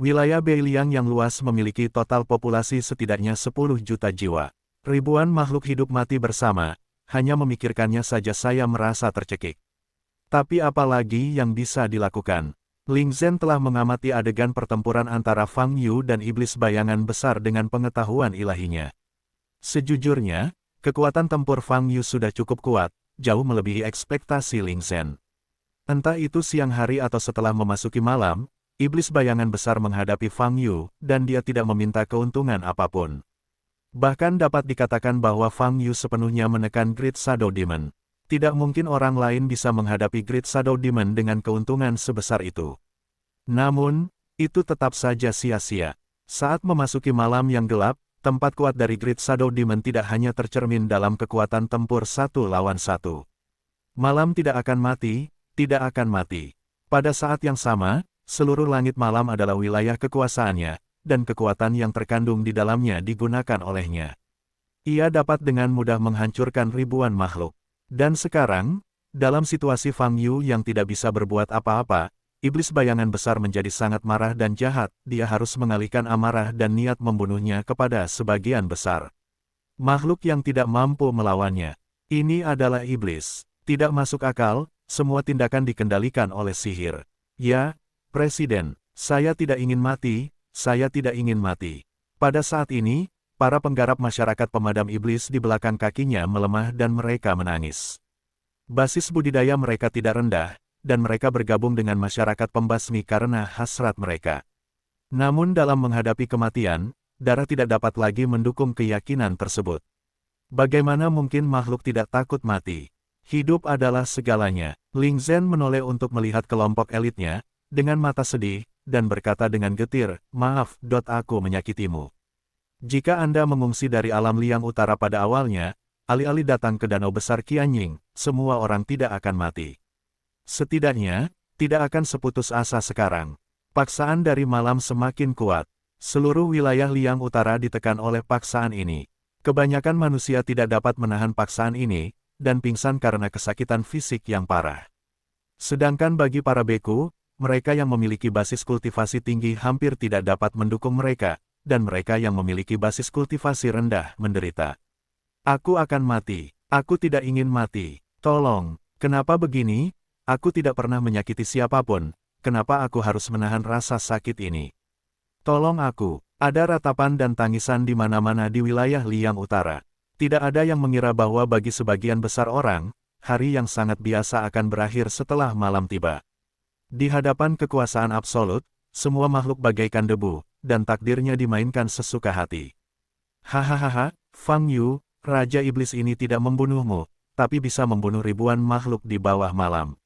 Wilayah Beiliang yang luas memiliki total populasi setidaknya 10 juta jiwa. Ribuan makhluk hidup mati bersama, hanya memikirkannya saja saya merasa tercekik. Tapi apa lagi yang bisa dilakukan? Ling Zhen telah mengamati adegan pertempuran antara Fang Yu dan iblis bayangan besar dengan pengetahuan ilahinya. Sejujurnya, kekuatan tempur Fang Yu sudah cukup kuat, jauh melebihi ekspektasi Ling Zhen. Entah itu siang hari atau setelah memasuki malam, iblis bayangan besar menghadapi Fang Yu, dan dia tidak meminta keuntungan apapun. Bahkan dapat dikatakan bahwa Fang Yu sepenuhnya menekan Great Shadow Demon. Tidak mungkin orang lain bisa menghadapi Great Shadow Demon dengan keuntungan sebesar itu. Namun, itu tetap saja sia-sia. Saat memasuki malam yang gelap, tempat kuat dari Great Shadow Demon tidak hanya tercermin dalam kekuatan tempur 1 lawan 1. Malam tidak akan mati, tidak akan mati. Pada saat yang sama, seluruh langit malam adalah wilayah kekuasaannya, dan kekuatan yang terkandung di dalamnya digunakan olehnya. Ia dapat dengan mudah menghancurkan ribuan makhluk. Dan sekarang, dalam situasi Fang Yu yang tidak bisa berbuat apa-apa, iblis bayangan besar menjadi sangat marah dan jahat, dia harus mengalihkan amarah dan niat membunuhnya kepada sebagian besar makhluk yang tidak mampu melawannya. Ini adalah iblis. Tidak masuk akal, semua tindakan dikendalikan oleh sihir. Ya, Presiden, saya tidak ingin mati, saya tidak ingin mati. Pada saat ini, para penggarap masyarakat pemadam iblis di belakang kakinya melemah dan mereka menangis. Basis budidaya mereka tidak rendah, dan mereka bergabung dengan masyarakat pembasmi karena hasrat mereka. Namun dalam menghadapi kematian, darah tidak dapat lagi mendukung keyakinan tersebut. Bagaimana mungkin makhluk tidak takut mati? Hidup adalah segalanya. Ling Zhen menoleh untuk melihat kelompok elitnya, dengan mata sedih, dan berkata dengan getir, "Maaf, aku menyakitimu. Jika Anda mengungsi dari alam Liang Utara pada awalnya, alih-alih datang ke danau besar Qianying, semua orang tidak akan mati. Setidaknya, tidak akan seputus asa sekarang." Paksaan dari malam semakin kuat. Seluruh wilayah Liang Utara ditekan oleh paksaan ini. Kebanyakan manusia tidak dapat menahan paksaan ini, dan pingsan karena kesakitan fisik yang parah. Sedangkan bagi para beku, mereka yang memiliki basis kultivasi tinggi hampir tidak dapat mendukung mereka, dan mereka yang memiliki basis kultivasi rendah menderita. Aku akan mati. Aku tidak ingin mati. Tolong. Kenapa begini? Aku tidak pernah menyakiti siapapun. Kenapa aku harus menahan rasa sakit ini? Tolong aku. Ada ratapan dan tangisan di mana-mana di wilayah Liang Utara. Tidak ada yang mengira bahwa bagi sebagian besar orang, hari yang sangat biasa akan berakhir setelah malam tiba. Di hadapan kekuasaan absolut, semua makhluk bagaikan debu, dan takdirnya dimainkan sesuka hati. Hahaha, Fang Yu, Raja Iblis ini tidak membunuhmu, tapi bisa membunuh ribuan makhluk di bawah malam.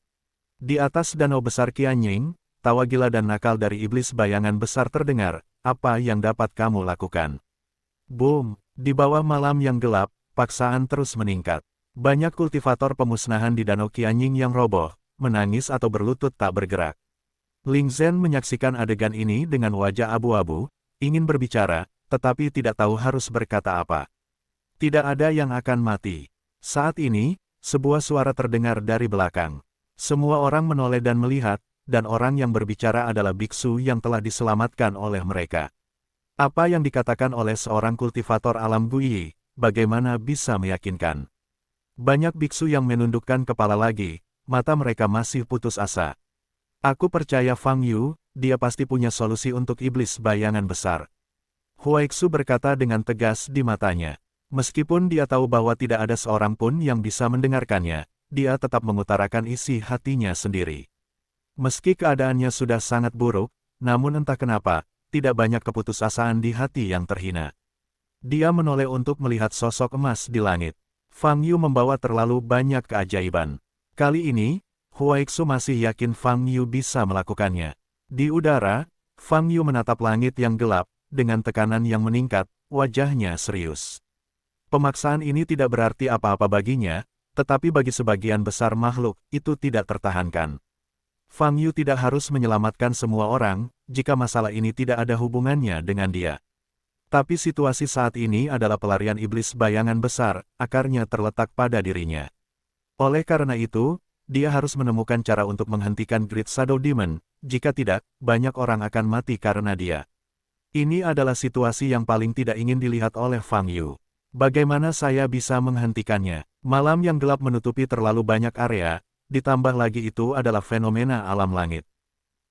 Di atas danau besar Qianying, tawa gila dan nakal dari iblis bayangan besar terdengar, apa yang dapat kamu lakukan? Boom, di bawah malam yang gelap, paksaan terus meningkat. Banyak kultivator pemusnahan di danau Qianying yang roboh, menangis atau berlutut tak bergerak. Ling Zhen menyaksikan adegan ini dengan wajah abu-abu, ingin berbicara, tetapi tidak tahu harus berkata apa. Tidak ada yang akan mati. Saat ini, sebuah suara terdengar dari belakang. Semua orang menoleh dan melihat, dan orang yang berbicara adalah biksu yang telah diselamatkan oleh mereka. Apa yang dikatakan oleh seorang kultivator alam Guyi, bagaimana bisa meyakinkan? Banyak biksu yang menundukkan kepala lagi, mata mereka masih putus asa. Aku percaya Fang Yu, dia pasti punya solusi untuk iblis bayangan besar. Huaixu berkata dengan tegas di matanya. Meskipun dia tahu bahwa tidak ada seorang pun yang bisa mendengarkannya, dia tetap mengutarakan isi hatinya sendiri. Meski keadaannya sudah sangat buruk, namun entah kenapa, tidak banyak keputusasaan di hati yang terhina. Dia menoleh untuk melihat sosok emas di langit. Fang Yu membawa terlalu banyak keajaiban. Kali ini, Huaixu masih yakin Fang Yu bisa melakukannya. Di udara, Fang Yu menatap langit yang gelap, dengan tekanan yang meningkat, wajahnya serius. Pemaksaan ini tidak berarti apa-apa baginya, tetapi bagi sebagian besar makhluk, itu tidak tertahankan. Fang Yu tidak harus menyelamatkan semua orang, jika masalah ini tidak ada hubungannya dengan dia. Tapi situasi saat ini adalah pelarian iblis bayangan besar, akarnya terletak pada dirinya. Oleh karena itu, dia harus menemukan cara untuk menghentikan Great Shadow Demon, jika tidak, banyak orang akan mati karena dia. Ini adalah situasi yang paling tidak ingin dilihat oleh Fang Yu. Bagaimana saya bisa menghentikannya? Malam yang gelap menutupi terlalu banyak area, ditambah lagi itu adalah fenomena alam langit.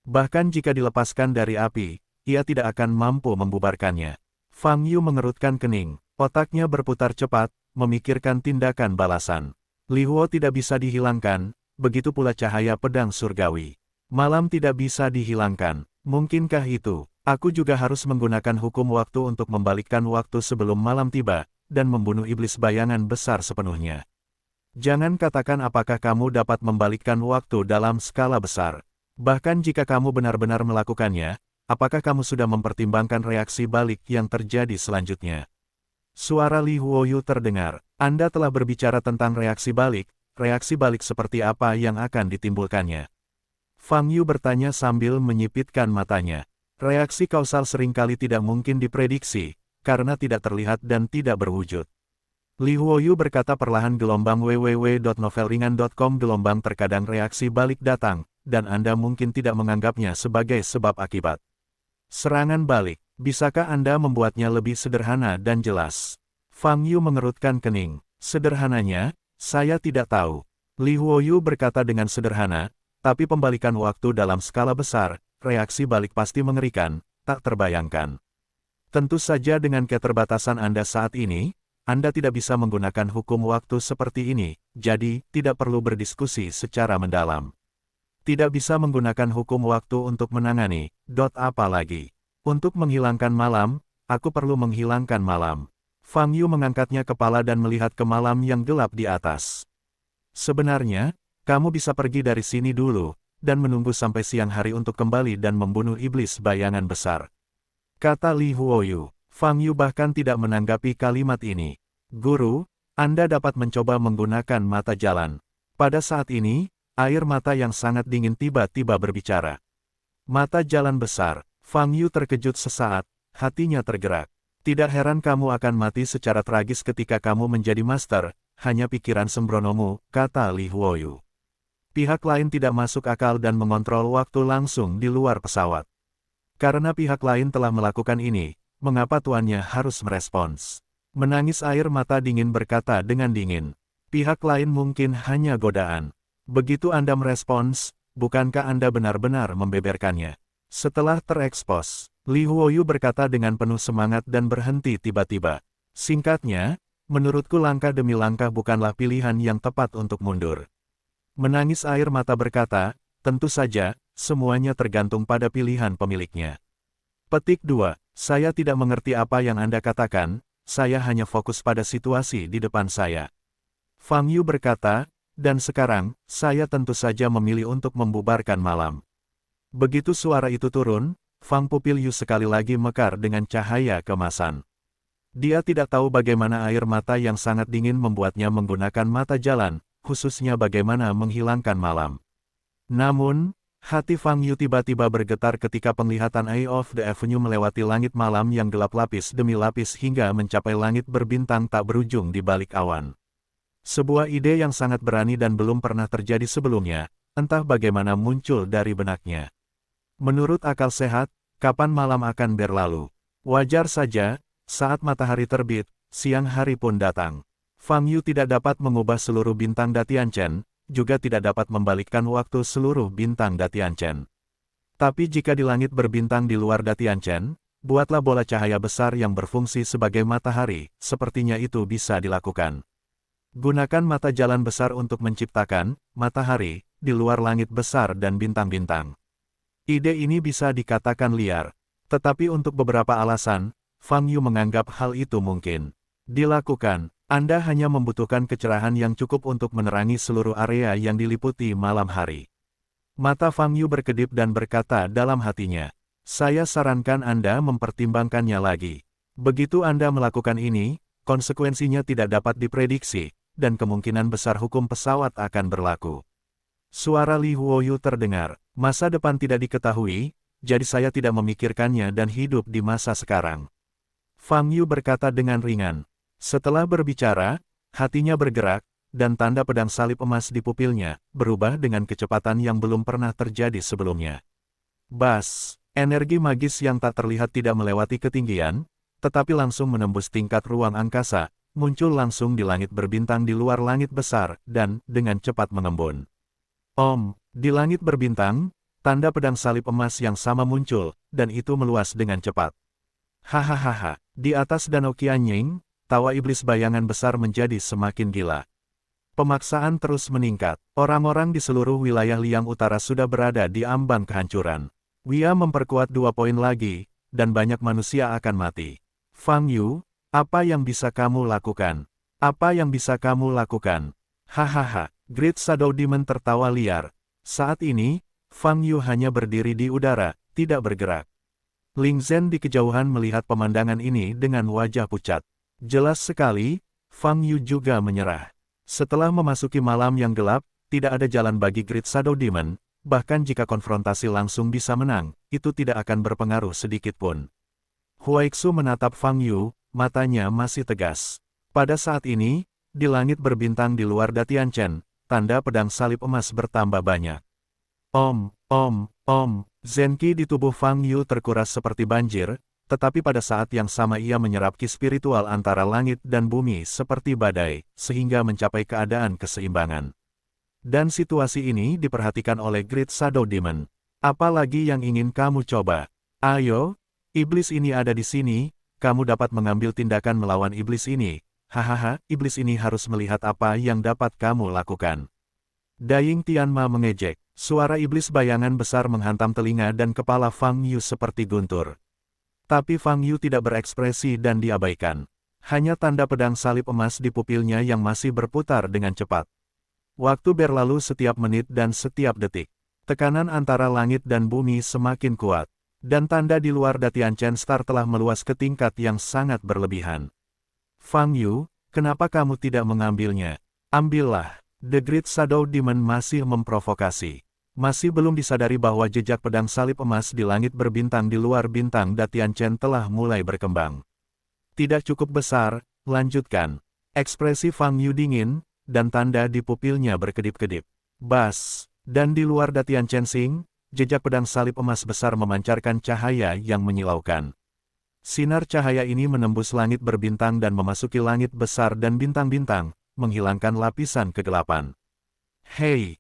Bahkan jika dilepaskan dari api, ia tidak akan mampu membubarkannya. Fang Yu mengerutkan kening, otaknya berputar cepat, memikirkan tindakan balasan. Li Huo tidak bisa dihilangkan, begitu pula cahaya pedang surgawi. Malam tidak bisa dihilangkan, mungkinkah itu? Aku juga harus menggunakan hukum waktu untuk membalikkan waktu sebelum malam tiba, dan membunuh iblis bayangan besar sepenuhnya. Jangan katakan apakah kamu dapat membalikkan waktu dalam skala besar. Bahkan jika kamu benar-benar melakukannya, apakah kamu sudah mempertimbangkan reaksi balik yang terjadi selanjutnya? Suara Li Huoyu terdengar. Anda telah berbicara tentang reaksi balik seperti apa yang akan ditimbulkannya? Fang Yu bertanya sambil menyipitkan matanya. Reaksi kausal seringkali tidak mungkin diprediksi, karena tidak terlihat dan tidak berwujud. Li Huoyu berkata perlahan gelombang www.novelringan.com gelombang terkadang reaksi balik datang, dan Anda mungkin tidak menganggapnya sebagai sebab akibat. Serangan balik, bisakah Anda membuatnya lebih sederhana dan jelas? Fang Yu mengerutkan kening. Sederhananya, saya tidak tahu. Li Huoyu berkata dengan sederhana, tapi pembalikan waktu dalam skala besar, reaksi balik pasti mengerikan, tak terbayangkan. Tentu saja dengan keterbatasan Anda saat ini, Anda tidak bisa menggunakan hukum waktu seperti ini, jadi tidak perlu berdiskusi secara mendalam. Tidak bisa menggunakan hukum waktu untuk menangani, apa lagi? Untuk menghilangkan malam, aku perlu menghilangkan malam. Fang Yu mengangkatnya kepala dan melihat ke malam yang gelap di atas. Sebenarnya, kamu bisa pergi dari sini dulu, dan menunggu sampai siang hari untuk kembali dan membunuh iblis bayangan besar. Kata Li Huoyu. Fang Yu bahkan tidak menanggapi kalimat ini. Guru, Anda dapat mencoba menggunakan mata jalan. Pada saat ini, air mata yang sangat dingin tiba-tiba berbicara. Mata jalan besar. Fang Yu terkejut sesaat, hatinya tergerak. Tidak heran kamu akan mati secara tragis ketika kamu menjadi master, hanya pikiran sembronomu, kata Li Huoyu. Pihak lain tidak masuk akal dan mengontrol waktu langsung di luar pesawat. Karena pihak lain telah melakukan ini, mengapa tuannya harus merespons? Menangis air mata dingin berkata dengan dingin. Pihak lain mungkin hanya godaan. Begitu Anda merespons, bukankah Anda benar-benar membeberkannya? Setelah terekspos, Li Huoyu berkata dengan penuh semangat dan berhenti tiba-tiba. Singkatnya, menurutku langkah demi langkah bukanlah pilihan yang tepat untuk mundur. Menangis air mata berkata, tentu saja, semuanya tergantung pada pilihan pemiliknya. Petik 2. Saya tidak mengerti apa yang Anda katakan, saya hanya fokus pada situasi di depan saya. Fang Yu berkata, dan sekarang, saya tentu saja memilih untuk membubarkan malam. Begitu suara itu turun, Fang pupil Yu sekali lagi mekar dengan cahaya kemasan. Dia tidak tahu bagaimana air mata yang sangat dingin membuatnya menggunakan mata jalan, khususnya bagaimana menghilangkan malam. Namun, hati Fang Yu tiba-tiba bergetar ketika penglihatan Eye of the Avenue melewati langit malam yang gelap lapis demi lapis hingga mencapai langit berbintang tak berujung di balik awan. Sebuah ide yang sangat berani dan belum pernah terjadi sebelumnya, entah bagaimana muncul dari benaknya. Menurut akal sehat, kapan malam akan berlalu? Wajar saja, saat matahari terbit, siang hari pun datang. Fang Yu tidak dapat mengubah seluruh bintang Datianchen, juga tidak dapat membalikkan waktu seluruh bintang Datianchen. Tapi jika di langit berbintang di luar Datianchen, buatlah bola cahaya besar yang berfungsi sebagai matahari, sepertinya itu bisa dilakukan. Gunakan mata jalan besar untuk menciptakan matahari di luar langit besar dan bintang-bintang. Ide ini bisa dikatakan liar, tetapi untuk beberapa alasan, Fang Yu menganggap hal itu mungkin dilakukan. Anda hanya membutuhkan kecerahan yang cukup untuk menerangi seluruh area yang diliputi malam hari. Mata Fang Yu berkedip dan berkata dalam hatinya, saya sarankan Anda mempertimbangkannya lagi. Begitu Anda melakukan ini, konsekuensinya tidak dapat diprediksi, dan kemungkinan besar hukum pesawat akan berlaku. Suara Li Huoyu terdengar, masa depan tidak diketahui, jadi saya tidak memikirkannya dan hidup di masa sekarang. Fang Yu berkata dengan ringan. Setelah berbicara, hatinya bergerak, dan tanda pedang salib emas di pupilnya berubah dengan kecepatan yang belum pernah terjadi sebelumnya. Bas, energi magis yang tak terlihat tidak melewati ketinggian, tetapi langsung menembus tingkat ruang angkasa, muncul langsung di langit berbintang di luar langit besar, dan dengan cepat mengembun. Di langit berbintang, tanda pedang salib emas yang sama muncul, dan itu meluas dengan cepat. Hahaha, di atas danau Qianying, tawa iblis bayangan besar menjadi semakin gila. Pemaksaan terus meningkat. Orang-orang di seluruh wilayah Liang Utara sudah berada di ambang kehancuran. Wia memperkuat 2 poin lagi, dan banyak manusia akan mati. Fang Yu, apa yang bisa kamu lakukan? Apa yang bisa kamu lakukan? Hahaha, Great Shadow Demon tertawa liar. Saat ini, Fang Yu hanya berdiri di udara, tidak bergerak. Ling Zhen di kejauhan melihat pemandangan ini dengan wajah pucat. Jelas sekali, Fang Yu juga menyerah. Setelah memasuki malam yang gelap, tidak ada jalan bagi Great Shadow Demon, bahkan jika konfrontasi langsung bisa menang, itu tidak akan berpengaruh sedikit pun. Huaixu menatap Fang Yu, matanya masih tegas. Pada saat ini, di langit berbintang di luar Datianchen, tanda pedang salib emas bertambah banyak. Zenki di tubuh Fang Yu terkuras seperti banjir, tetapi pada saat yang sama ia menyerap ki spiritual antara langit dan bumi seperti badai, sehingga mencapai keadaan keseimbangan. Dan situasi ini diperhatikan oleh Great Shadow Demon. Apalagi yang ingin kamu coba? Ayo, iblis ini ada di sini, kamu dapat mengambil tindakan melawan iblis ini. Hahaha, iblis ini harus melihat apa yang dapat kamu lakukan. Daying Tianma mengejek, suara iblis bayangan besar menghantam telinga dan kepala Fang Yu seperti guntur. Tapi Fang Yu tidak berekspresi dan diabaikan. Hanya tanda pedang salib emas di pupilnya yang masih berputar dengan cepat. Waktu berlalu setiap menit dan setiap detik. Tekanan antara langit dan bumi semakin kuat. Dan tanda di luar Datianchen Star telah meluas ke tingkat yang sangat berlebihan. Fang Yu, kenapa kamu tidak mengambilnya? Ambillah. The Great Shadow Demon masih memprovokasi. Masih belum disadari bahwa jejak pedang salib emas di langit berbintang di luar bintang Datianchen telah mulai berkembang. Tidak cukup besar, lanjutkan. Ekspresi Fang Yu dingin, dan tanda di pupilnya berkedip-kedip. Bas, dan di luar Datianchen Sing, jejak pedang salib emas besar memancarkan cahaya yang menyilaukan. Sinar cahaya ini menembus langit berbintang dan memasuki langit besar dan bintang-bintang, menghilangkan lapisan kegelapan. Hei.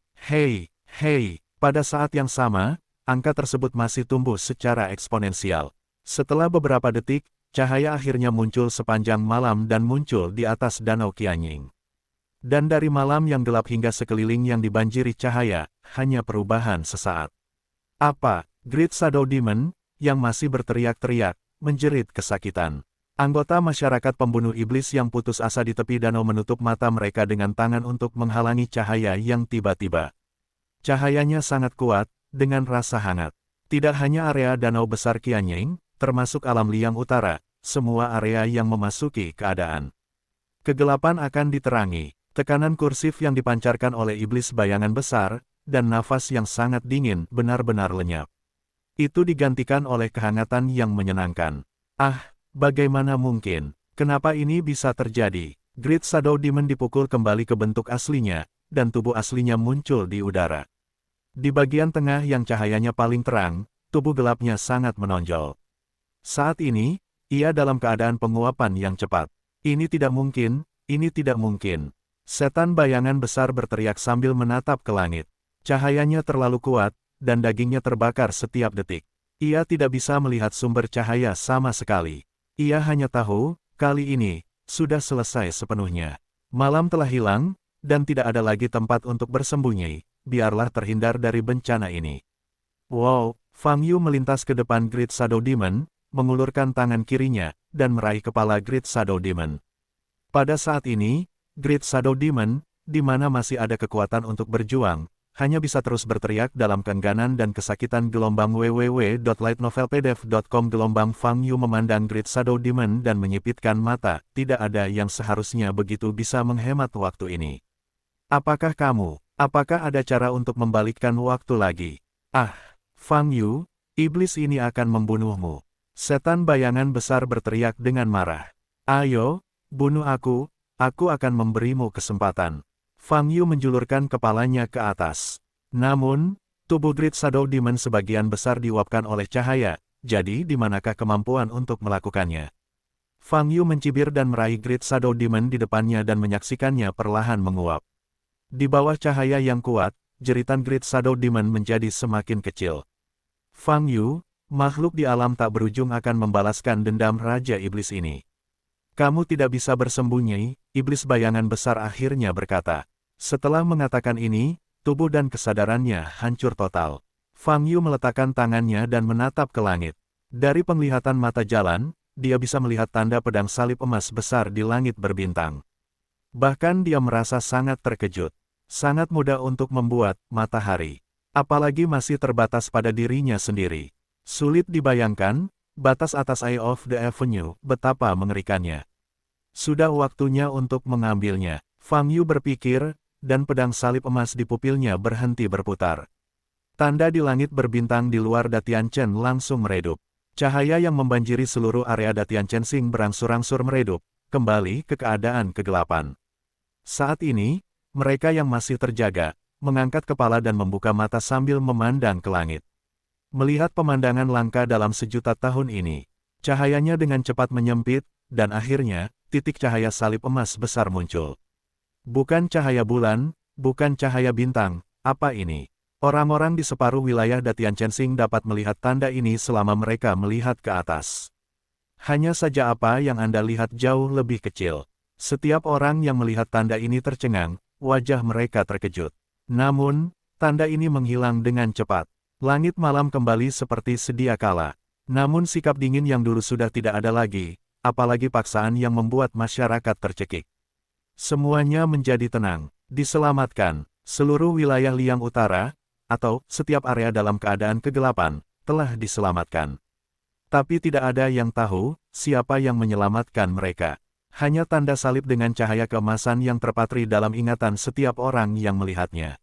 Pada saat yang sama, angka tersebut masih tumbuh secara eksponensial. Setelah beberapa detik, cahaya akhirnya muncul sepanjang malam dan muncul di atas danau Qianying. Dan dari malam yang gelap hingga sekeliling yang dibanjiri cahaya, hanya perubahan sesaat. Apa? Great Shadow Demon, yang masih berteriak-teriak, menjerit kesakitan. Anggota masyarakat pembunuh iblis yang putus asa di tepi danau menutup mata mereka dengan tangan untuk menghalangi cahaya yang tiba-tiba. Cahayanya sangat kuat, dengan rasa hangat. Tidak hanya area danau besar Qianying, termasuk alam Liang Utara, semua area yang memasuki keadaan. Kegelapan akan diterangi, tekanan kursif yang dipancarkan oleh iblis bayangan besar, dan nafas yang sangat dingin benar-benar lenyap. Itu digantikan oleh kehangatan yang menyenangkan. Bagaimana mungkin? Kenapa ini bisa terjadi? Great Shadow Demon dipukul kembali ke bentuk aslinya, dan tubuh aslinya muncul di udara. Di bagian tengah yang cahayanya paling terang, tubuh gelapnya sangat menonjol. Saat ini, ia dalam keadaan penguapan yang cepat. Ini tidak mungkin, ini tidak mungkin. Setan bayangan besar berteriak sambil menatap ke langit. Cahayanya terlalu kuat, dan dagingnya terbakar setiap detik. Ia tidak bisa melihat sumber cahaya sama sekali. Ia hanya tahu, kali ini, sudah selesai sepenuhnya. Malam telah hilang, dan tidak ada lagi tempat untuk bersembunyi. Biarlah terhindar dari bencana ini. Wow, Fang Yu melintas ke depan Great Shadow Demon, mengulurkan tangan kirinya, dan meraih kepala Great Shadow Demon. Pada saat ini, Great Shadow Demon, di mana masih ada kekuatan untuk berjuang, hanya bisa terus berteriak dalam keengganan dan kesakitan. www.lightnovelpdf.com Fang Yu memandang Great Shadow Demon dan menyipitkan mata, tidak ada yang seharusnya begitu bisa menghemat waktu ini. Apakah ada cara untuk membalikkan waktu lagi? Ah, Fang Yu, iblis ini akan membunuhmu. Setan bayangan besar berteriak dengan marah. Ayo, bunuh aku akan memberimu kesempatan. Fang Yu menjulurkan kepalanya ke atas. Namun, tubuh Great Shadow Demon sebagian besar diuapkan oleh cahaya, jadi di manakah kemampuan untuk melakukannya? Fang Yu mencibir dan meraih Great Shadow Demon di depannya dan menyaksikannya perlahan menguap. Di bawah cahaya yang kuat, jeritan Great Shadow Demon menjadi semakin kecil. Fang Yu, makhluk di alam tak berujung akan membalaskan dendam Raja Iblis ini. Kamu tidak bisa bersembunyi, iblis bayangan besar akhirnya berkata. Setelah mengatakan ini, tubuh dan kesadarannya hancur total. Fang Yu meletakkan tangannya dan menatap ke langit. Dari penglihatan mata jalan, dia bisa melihat tanda pedang salib emas besar di langit berbintang. Bahkan dia merasa sangat terkejut. Sangat mudah untuk membuat matahari. Apalagi masih terbatas pada dirinya sendiri. Sulit dibayangkan, batas atas Eye of the Avenue, betapa mengerikannya. Sudah waktunya untuk mengambilnya, Fang Yu berpikir, dan pedang salib emas di pupilnya berhenti berputar. Tanda di langit berbintang di luar Datian Chen langsung meredup. Cahaya yang membanjiri seluruh area Datian Chen Xing berangsur-angsur meredup, kembali ke keadaan kegelapan. Saat ini, mereka yang masih terjaga, mengangkat kepala dan membuka mata sambil memandang ke langit. Melihat pemandangan langka dalam sejuta tahun ini, cahayanya dengan cepat menyempit, dan akhirnya, titik cahaya salib emas besar muncul. Bukan cahaya bulan, bukan cahaya bintang, apa ini? Orang-orang di separuh wilayah Datian Chen Xing dapat melihat tanda ini selama mereka melihat ke atas. Hanya saja apa yang Anda lihat jauh lebih kecil. Setiap orang yang melihat tanda ini tercengang, wajah mereka terkejut. Namun, tanda ini menghilang dengan cepat. Langit malam kembali seperti sedia kala. Namun sikap dingin yang dulu sudah tidak ada lagi, apalagi paksaan yang membuat masyarakat tercekik. Semuanya menjadi tenang, diselamatkan. Seluruh wilayah Liang Utara, atau setiap area dalam keadaan kegelapan, telah diselamatkan. Tapi tidak ada yang tahu, siapa yang menyelamatkan mereka. Hanya tanda salib dengan cahaya keemasan yang terpatri dalam ingatan setiap orang yang melihatnya.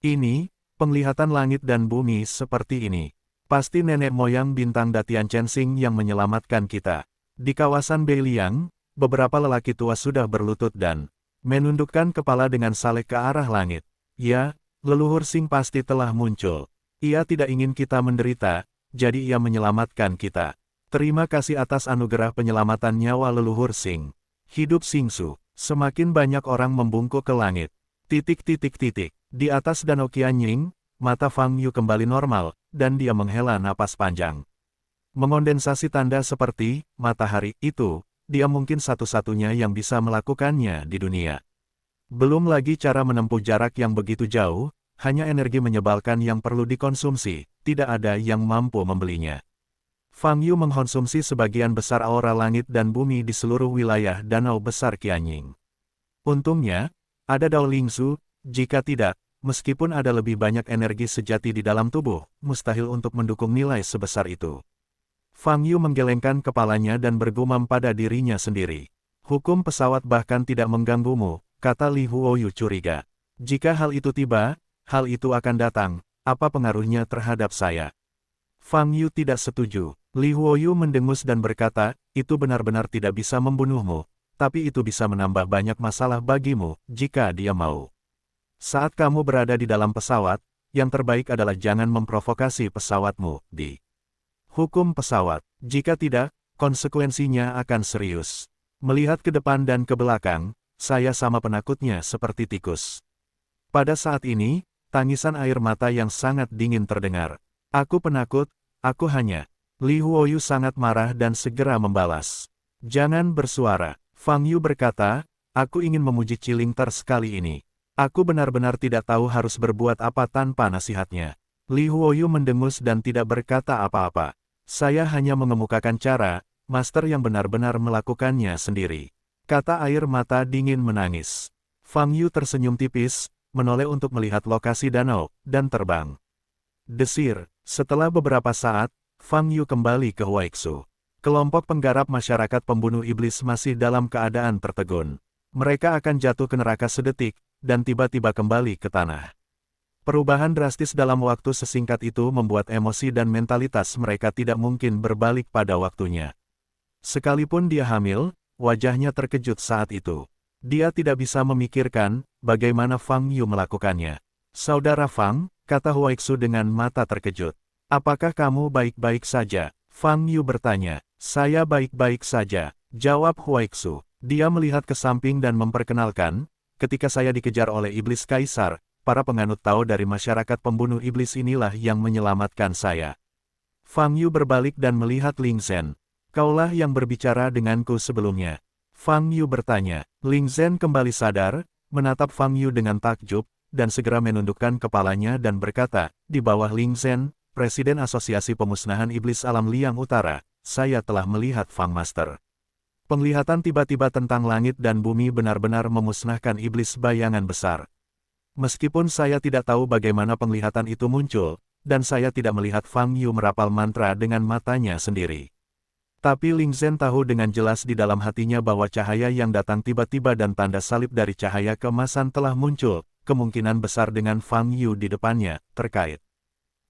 Ini, penglihatan langit dan bumi seperti ini. Pasti nenek moyang bintang Datian Chen Xing yang menyelamatkan kita. Di kawasan Beiliang, beberapa lelaki tua sudah berlutut dan menundukkan kepala dengan saleh ke arah langit. Ya, leluhur Xing pasti telah muncul. Ia tidak ingin kita menderita, jadi ia menyelamatkan kita. Terima kasih atas anugerah penyelamatan nyawa leluhur Xing. Hidup Xingsu. Semakin banyak orang membungkuk ke langit. Di atas danau Qianying, mata Fang Yu kembali normal, dan dia menghela napas panjang. Mengondensasi tanda seperti matahari itu, dia mungkin satu-satunya yang bisa melakukannya di dunia. Belum lagi cara menempuh jarak yang begitu jauh, hanya energi menyebalkan yang perlu dikonsumsi, tidak ada yang mampu membelinya. Fang Yu mengkonsumsi sebagian besar aura langit dan bumi di seluruh wilayah danau besar Qianying. Untungnya, ada Dao Lingzu, jika tidak, meskipun ada lebih banyak energi sejati di dalam tubuh, mustahil untuk mendukung nilai sebesar itu. Fang Yu menggelengkan kepalanya dan bergumam pada dirinya sendiri. Hukum pesawat bahkan tidak mengganggumu, kata Li Huoyu curiga. Jika hal itu tiba, hal itu akan datang, apa pengaruhnya terhadap saya? Fang Yu tidak setuju. Li Huoyu mendengus dan berkata, itu benar-benar tidak bisa membunuhmu, tapi itu bisa menambah banyak masalah bagimu, jika dia mau. Saat kamu berada di dalam pesawat, yang terbaik adalah jangan memprovokasi pesawatmu, di hukum pesawat. Jika tidak, konsekuensinya akan serius. Melihat ke depan dan ke belakang, saya sama penakutnya seperti tikus. Pada saat ini, tangisan air mata yang sangat dingin terdengar. Aku penakut, aku hanya. Li Huoyu sangat marah dan segera membalas. Jangan bersuara. Fang Yu berkata, aku ingin memuji Cilingtar sekali ini. Aku benar-benar tidak tahu harus berbuat apa tanpa nasihatnya. Li Huoyu mendengus dan tidak berkata apa-apa. Saya hanya mengemukakan cara, master yang benar-benar melakukannya sendiri. kata air mata dingin menangis. Fang Yu tersenyum tipis, menoleh untuk melihat lokasi danau, dan terbang. Desir, setelah beberapa saat, Fang Yu kembali ke Huaixu. Kelompok penggarap masyarakat pembunuh iblis masih dalam keadaan tertegun. Mereka akan jatuh ke neraka sedetik, dan tiba-tiba kembali ke tanah. Perubahan drastis dalam waktu sesingkat itu membuat emosi dan mentalitas mereka tidak mungkin berbalik pada waktunya. Sekalipun dia hamil, wajahnya terkejut saat itu. Dia tidak bisa memikirkan bagaimana Fang Yu melakukannya. Saudara Fang, kata Huaixu dengan mata terkejut. Apakah kamu baik-baik saja? Fang Yu bertanya. Saya baik-baik saja, jawab Huaixu. Dia melihat ke samping dan memperkenalkan, ketika saya dikejar oleh iblis kaisar, para penganut Tao dari masyarakat pembunuh iblis inilah yang menyelamatkan saya. Fang Yu berbalik dan melihat Ling Zhen. Kaulah yang berbicara denganku sebelumnya. Fang Yu bertanya. Ling Zhen kembali sadar, menatap Fang Yu dengan takjub, dan segera menundukkan kepalanya dan berkata, di bawah Ling Zhen, Presiden Asosiasi Pemusnahan Iblis Alam Liang Utara, saya telah melihat Fang Master. Penglihatan tiba-tiba tentang langit dan bumi benar-benar memusnahkan iblis bayangan besar. Meskipun saya tidak tahu bagaimana penglihatan itu muncul, dan saya tidak melihat Fang Yu merapal mantra dengan matanya sendiri. Tapi Ling Zhen tahu dengan jelas di dalam hatinya bahwa cahaya yang datang tiba-tiba dan tanda salib dari cahaya keemasan telah muncul, kemungkinan besar dengan Fang Yu di depannya, terkait.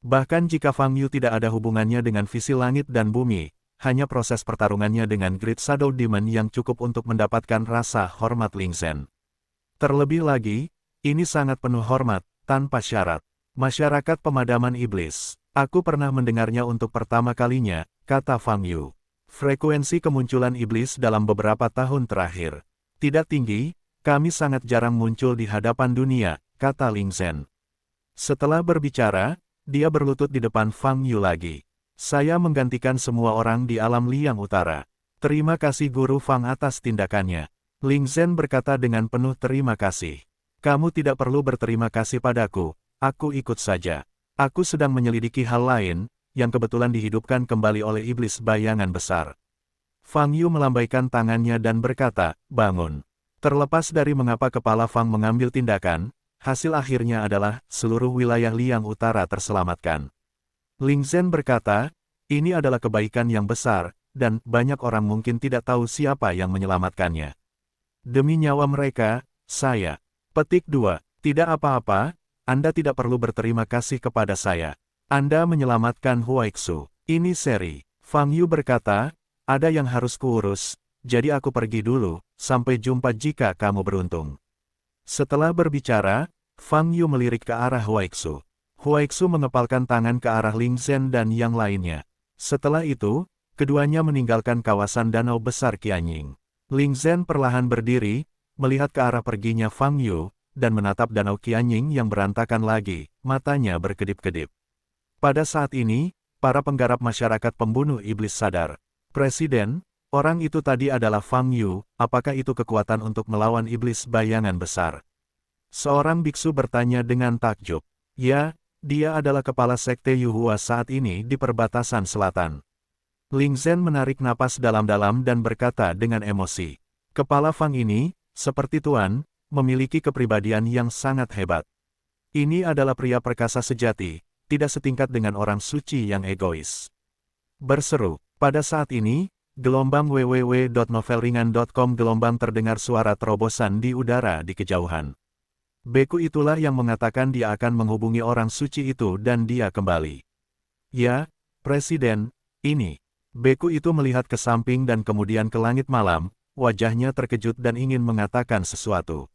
Bahkan jika Fang Yu tidak ada hubungannya dengan visi langit dan bumi, hanya proses pertarungannya dengan Great Shadow Demon yang cukup untuk mendapatkan rasa hormat Ling Zhen. Terlebih lagi, ini sangat penuh hormat, tanpa syarat. Masyarakat pemadaman iblis. Aku pernah mendengarnya untuk pertama kalinya, kata Fang Yu. Frekuensi kemunculan iblis dalam beberapa tahun terakhir tidak tinggi, kami sangat jarang muncul di hadapan dunia, kata Ling Zhen. Setelah berbicara, dia berlutut di depan Fang Yu lagi. Saya menggantikan semua orang di alam Liang Utara. Terima kasih Guru Fang atas tindakannya. Ling Zhen berkata dengan penuh terima kasih. Kamu tidak perlu berterima kasih padaku, aku ikut saja. Aku sedang menyelidiki hal lain, yang kebetulan dihidupkan kembali oleh iblis bayangan besar. Fang Yu melambaikan tangannya dan berkata, bangun. Terlepas dari mengapa kepala Fang mengambil tindakan, hasil akhirnya adalah, seluruh wilayah Liang Utara terselamatkan. Ling Zhen berkata, ini adalah kebaikan yang besar, dan banyak orang mungkin tidak tahu siapa yang menyelamatkannya. Demi nyawa mereka, saya. Petik 2. Tidak apa-apa, Anda tidak perlu berterima kasih kepada saya. Anda menyelamatkan Huaixu. Ini seri. Fang Yu berkata, ada yang harus kuurus, jadi aku pergi dulu, sampai jumpa jika kamu beruntung. Setelah berbicara, Fang Yu melirik ke arah Huaixu. Huaixu mengepalkan tangan ke arah Ling Zhen dan yang lainnya. Setelah itu, keduanya meninggalkan kawasan danau besar Qianying. Ling Zhen perlahan berdiri, melihat ke arah perginya Fang Yu, dan menatap danau Qianying yang berantakan lagi, matanya berkedip-kedip. Pada saat ini, para penggarap masyarakat pembunuh iblis sadar. Presiden, orang itu tadi adalah Fang Yu, apakah itu kekuatan untuk melawan iblis bayangan besar? Seorang biksu bertanya dengan takjub. Ya, dia adalah kepala sekte Yuhua saat ini di perbatasan selatan. Ling Zhen menarik napas dalam-dalam dan berkata dengan emosi. Kepala Fang ini, seperti Tuan, memiliki kepribadian yang sangat hebat. Ini adalah pria perkasa sejati, tidak setingkat dengan orang suci yang egois. Berseru, pada saat ini, gelombang www.novelringan.com gelombang terdengar suara terobosan di udara di kejauhan. Beku itulah yang mengatakan dia akan menghubungi orang suci itu dan dia kembali. Ya, Presiden, ini. Beku itu melihat ke samping dan kemudian ke langit malam, wajahnya terkejut dan ingin mengatakan sesuatu.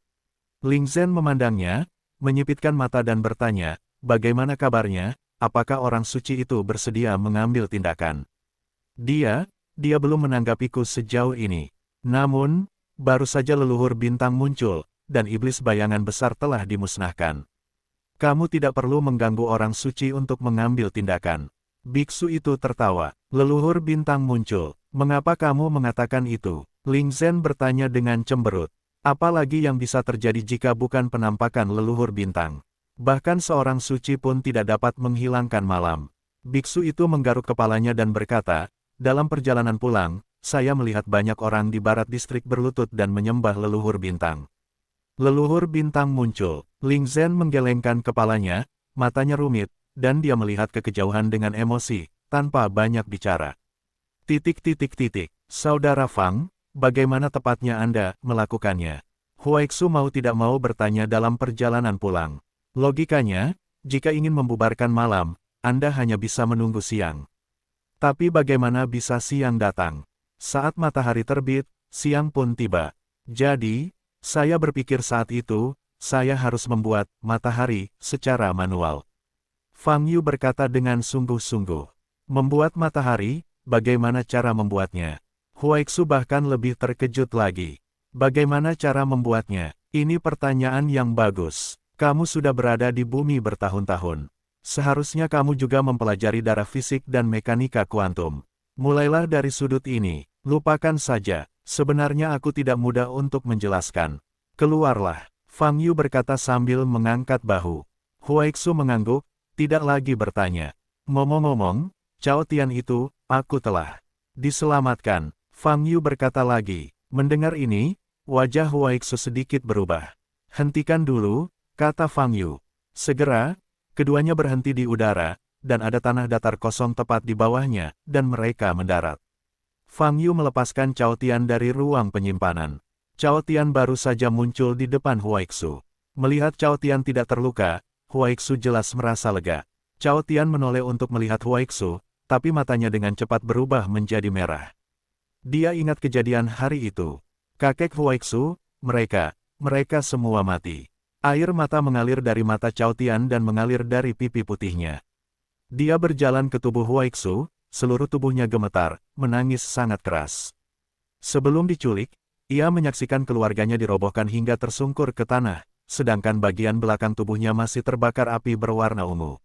Ling Zhen memandangnya, menyipitkan mata dan bertanya, bagaimana kabarnya, apakah orang suci itu bersedia mengambil tindakan? Dia belum menanggapiku sejauh ini. Namun, baru saja leluhur bintang muncul, dan iblis bayangan besar telah dimusnahkan. Kamu tidak perlu mengganggu orang suci untuk mengambil tindakan. Biksu itu tertawa. Leluhur bintang muncul. Mengapa kamu mengatakan itu? Ling Zhen bertanya dengan cemberut. Apalagi yang bisa terjadi jika bukan penampakan leluhur bintang? Bahkan seorang suci pun tidak dapat menghilangkan malam. Biksu itu menggaruk kepalanya dan berkata, dalam perjalanan pulang, saya melihat banyak orang di barat distrik berlutut dan menyembah leluhur bintang. Leluhur bintang muncul. Ling Zhen menggelengkan kepalanya, matanya rumit, dan dia melihat ke kejauhan dengan emosi, tanpa banyak bicara. Saudara Fang, bagaimana tepatnya Anda melakukannya? Huaixu mau tidak mau bertanya dalam perjalanan pulang. Logikanya, jika ingin membubarkan malam, Anda hanya bisa menunggu siang. Tapi bagaimana bisa siang datang? Saat matahari terbit, siang pun tiba. Jadi, saya berpikir saat itu, saya harus membuat matahari secara manual. Fang Yu berkata dengan sungguh-sungguh. Membuat matahari, bagaimana cara membuatnya? Huaixu bahkan lebih terkejut lagi. Bagaimana cara membuatnya? Ini pertanyaan yang bagus. Kamu sudah berada di bumi bertahun-tahun. Seharusnya kamu juga mempelajari darah fisik dan mekanika kuantum. Mulailah dari sudut ini. Lupakan saja. Sebenarnya aku tidak mudah untuk menjelaskan. Keluarlah. Fang Yu berkata sambil mengangkat bahu. Huaixu mengangguk, tidak lagi bertanya. Ngomong-ngomong, Cao Tian itu, aku telah diselamatkan. Fang Yu berkata lagi. Mendengar ini, wajah Huaixu sedikit berubah. Hentikan dulu, kata Fang Yu. Segera, keduanya berhenti di udara, dan ada tanah datar kosong tepat di bawahnya, dan mereka mendarat. Fang Yu melepaskan Cao Tian dari ruang penyimpanan. Cao Tian baru saja muncul di depan Huaixu. Melihat Cao Tian tidak terluka, Huaixu jelas merasa lega. Cao Tian menoleh untuk melihat Huaixu, tapi matanya dengan cepat berubah menjadi merah. Dia ingat kejadian hari itu. Kakek Huaixu, mereka semua mati. Air mata mengalir dari mata Cao Tian dan mengalir dari pipi putihnya. Dia berjalan ke tubuh Huaixu, seluruh tubuhnya gemetar, menangis sangat keras. Sebelum diculik, ia menyaksikan keluarganya dirobohkan hingga tersungkur ke tanah, sedangkan bagian belakang tubuhnya masih terbakar api berwarna ungu.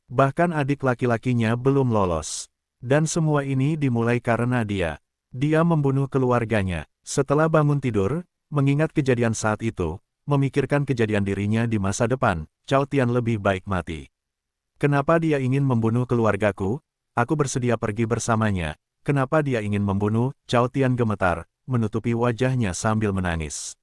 Bahkan adik laki-lakinya belum lolos. Dan semua ini dimulai karena dia. Dia membunuh keluarganya. Setelah bangun tidur, mengingat kejadian saat itu, memikirkan kejadian dirinya di masa depan, Cao Tian lebih baik mati. Kenapa dia ingin membunuh keluargaku? Aku bersedia pergi bersamanya. Kenapa dia ingin membunuh? Cao Tian gemetar, menutupi wajahnya sambil menangis.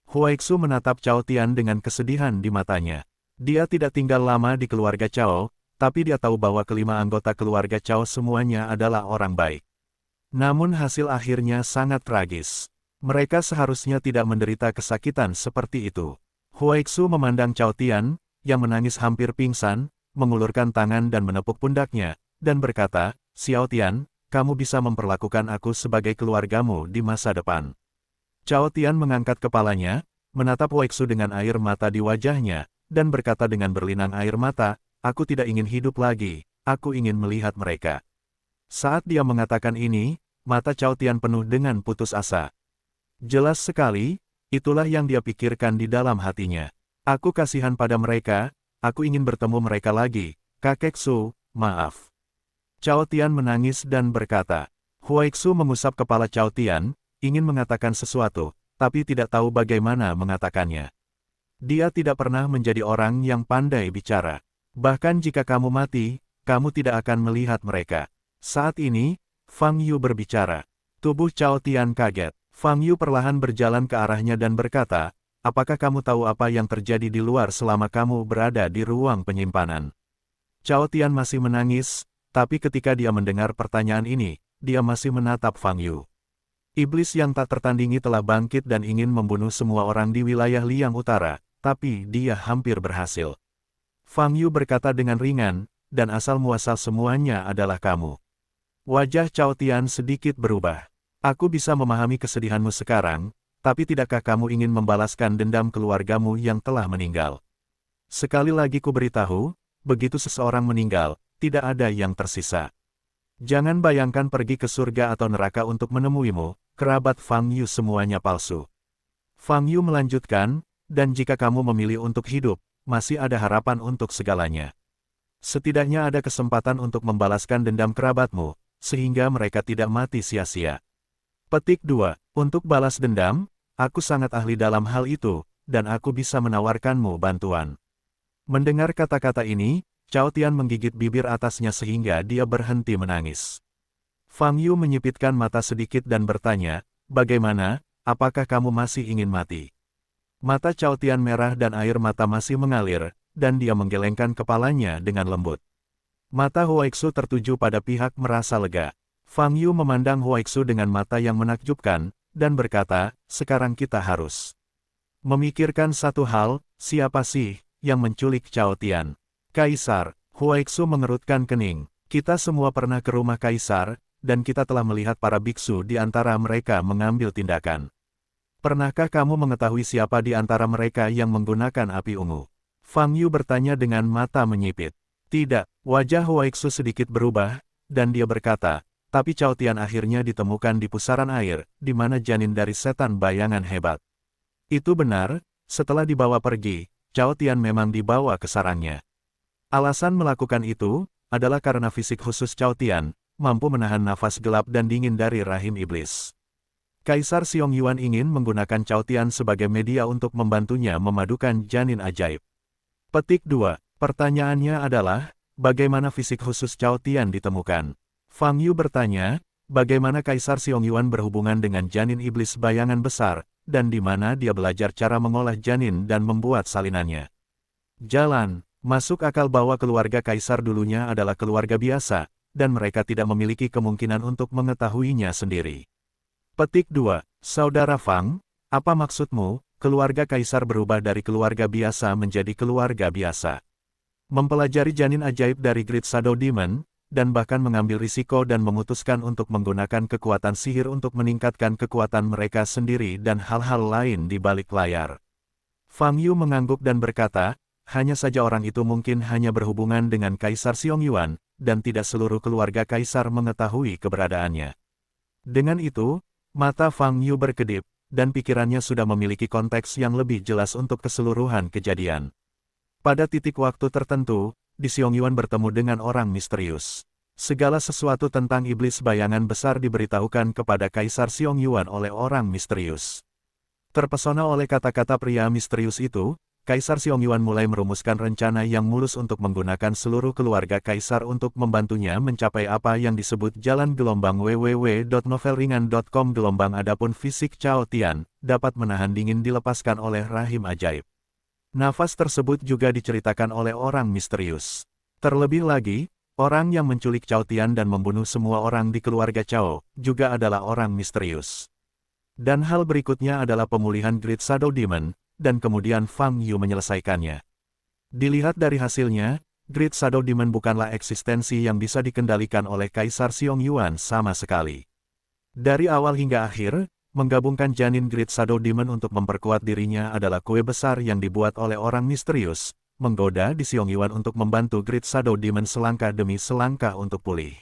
Huaixu menatap Cao Tian dengan kesedihan di matanya. Dia tidak tinggal lama di keluarga Cao, tapi dia tahu bahwa kelima anggota keluarga Cao semuanya adalah orang baik. Namun hasil akhirnya sangat tragis. Mereka seharusnya tidak menderita kesakitan seperti itu. Huaixu memandang Cao Tian, yang menangis hampir pingsan, mengulurkan tangan dan menepuk pundaknya, dan berkata, Xiao Tian, kamu bisa memperlakukan aku sebagai keluargamu di masa depan. Cao Tian mengangkat kepalanya, menatap Huaixu dengan air mata di wajahnya, dan berkata dengan berlinang air mata, aku tidak ingin hidup lagi, aku ingin melihat mereka. Saat dia mengatakan ini, mata Cao Tian penuh dengan putus asa. Jelas sekali, itulah yang dia pikirkan di dalam hatinya. Aku kasihan pada mereka, aku ingin bertemu mereka lagi, kakek Su, maaf. Cao Tian menangis dan berkata. Huaixu mengusap kepala Cao Tian, ingin mengatakan sesuatu, tapi tidak tahu bagaimana mengatakannya. Dia tidak pernah menjadi orang yang pandai bicara. Bahkan jika kamu mati, kamu tidak akan melihat mereka. Saat ini, Fang Yu berbicara. Tubuh Cao Tian kaget. Fang Yu perlahan berjalan ke arahnya dan berkata, apakah kamu tahu apa yang terjadi di luar selama kamu berada di ruang penyimpanan? Cao Tian masih menangis, tapi ketika dia mendengar pertanyaan ini, dia masih menatap Fang Yu. Iblis yang tak tertandingi telah bangkit dan ingin membunuh semua orang di wilayah Liang Utara, tapi dia hampir berhasil. Fang Yu berkata dengan ringan, dan asal-muasal semuanya adalah kamu. Wajah Cao Tian sedikit berubah. Aku bisa memahami kesedihanmu sekarang, tapi tidakkah kamu ingin membalaskan dendam keluargamu yang telah meninggal? Sekali lagi ku beritahu, begitu seseorang meninggal, tidak ada yang tersisa. Jangan bayangkan pergi ke surga atau neraka untuk menemuimu, kerabat Fang Yu semuanya palsu. Fang Yu melanjutkan, dan jika kamu memilih untuk hidup, masih ada harapan untuk segalanya. Setidaknya ada kesempatan untuk membalaskan dendam kerabatmu, sehingga mereka tidak mati sia-sia. Petik 2. Untuk balas dendam, aku sangat ahli dalam hal itu, dan aku bisa menawarkanmu bantuan. Mendengar kata-kata ini, Cao Tian menggigit bibir atasnya sehingga dia berhenti menangis. Fang Yu menyipitkan mata sedikit dan bertanya, bagaimana, apakah kamu masih ingin mati? Mata Cao Tian merah dan air mata masih mengalir, dan dia menggelengkan kepalanya dengan lembut. Mata Huaixu tertuju pada pihak merasa lega. Fang Yu memandang Huaixu dengan mata yang menakjubkan, dan berkata, sekarang kita harus memikirkan satu hal, siapa sih yang menculik Cao Tian? Kaisar, Huaixu mengerutkan kening. Kita semua pernah ke rumah Kaisar, dan kita telah melihat para biksu di antara mereka mengambil tindakan. Pernahkah kamu mengetahui siapa di antara mereka yang menggunakan api ungu? Fang Yu bertanya dengan mata menyipit. Tidak, wajah Huaixu sedikit berubah, dan dia berkata, tapi Cao Tian akhirnya ditemukan di pusaran air, di mana janin dari setan bayangan hebat. Itu benar, setelah dibawa pergi, Cao Tian memang dibawa ke sarangnya. Alasan melakukan itu, adalah karena fisik khusus Cao Tian, mampu menahan nafas gelap dan dingin dari rahim iblis. Kaisar Xiong Yuan ingin menggunakan Cao Tian sebagai media untuk membantunya memadukan janin ajaib. Petik 2. Pertanyaannya adalah, bagaimana fisik khusus Cao Tian ditemukan? Fang Yu bertanya, bagaimana Kaisar Xiong Yuan berhubungan dengan janin iblis bayangan besar, dan di mana dia belajar cara mengolah janin dan membuat salinannya. Jalan, masuk akal bahwa keluarga Kaisar dulunya adalah keluarga biasa, dan mereka tidak memiliki kemungkinan untuk mengetahuinya sendiri. Petik 2. Saudara Fang, apa maksudmu, keluarga Kaisar berubah dari keluarga biasa menjadi keluarga biasa? Mempelajari janin ajaib dari Great Shadow Demon, dan bahkan mengambil risiko dan memutuskan untuk menggunakan kekuatan sihir untuk meningkatkan kekuatan mereka sendiri dan hal-hal lain di balik layar. Fang Yu mengangguk dan berkata, hanya saja orang itu mungkin hanya berhubungan dengan Kaisar Xiong Yuan, dan tidak seluruh keluarga Kaisar mengetahui keberadaannya. Dengan itu, mata Fang Yu berkedip, dan pikirannya sudah memiliki konteks yang lebih jelas untuk keseluruhan kejadian. Pada titik waktu tertentu, di Xiong Yuan bertemu dengan orang misterius. Segala sesuatu tentang iblis bayangan besar diberitahukan kepada Kaisar Xiong Yuan oleh orang misterius. Terpesona oleh kata-kata pria misterius itu, Kaisar Xiong Yuan mulai merumuskan rencana yang mulus untuk menggunakan seluruh keluarga Kaisar untuk membantunya mencapai apa yang disebut jalan gelombang www.novelringan.com. Adapun fisik Cao Tian, dapat menahan dingin dilepaskan oleh rahim ajaib. Nafas tersebut juga diceritakan oleh orang misterius. Terlebih lagi, orang yang menculik Cao Tian dan membunuh semua orang di keluarga Cao, juga adalah orang misterius. Dan hal berikutnya adalah pemulihan Great Shadow Demon, dan kemudian Fang Yu menyelesaikannya. Dilihat dari hasilnya, Great Shadow Demon bukanlah eksistensi yang bisa dikendalikan oleh Kaisar Xiong Yuan sama sekali. Dari awal hingga akhir, menggabungkan janin Great Shadow Demon untuk memperkuat dirinya adalah kue besar yang dibuat oleh orang misterius, menggoda di Xiong Yuan untuk membantu Great Shadow Demon selangkah demi selangkah untuk pulih.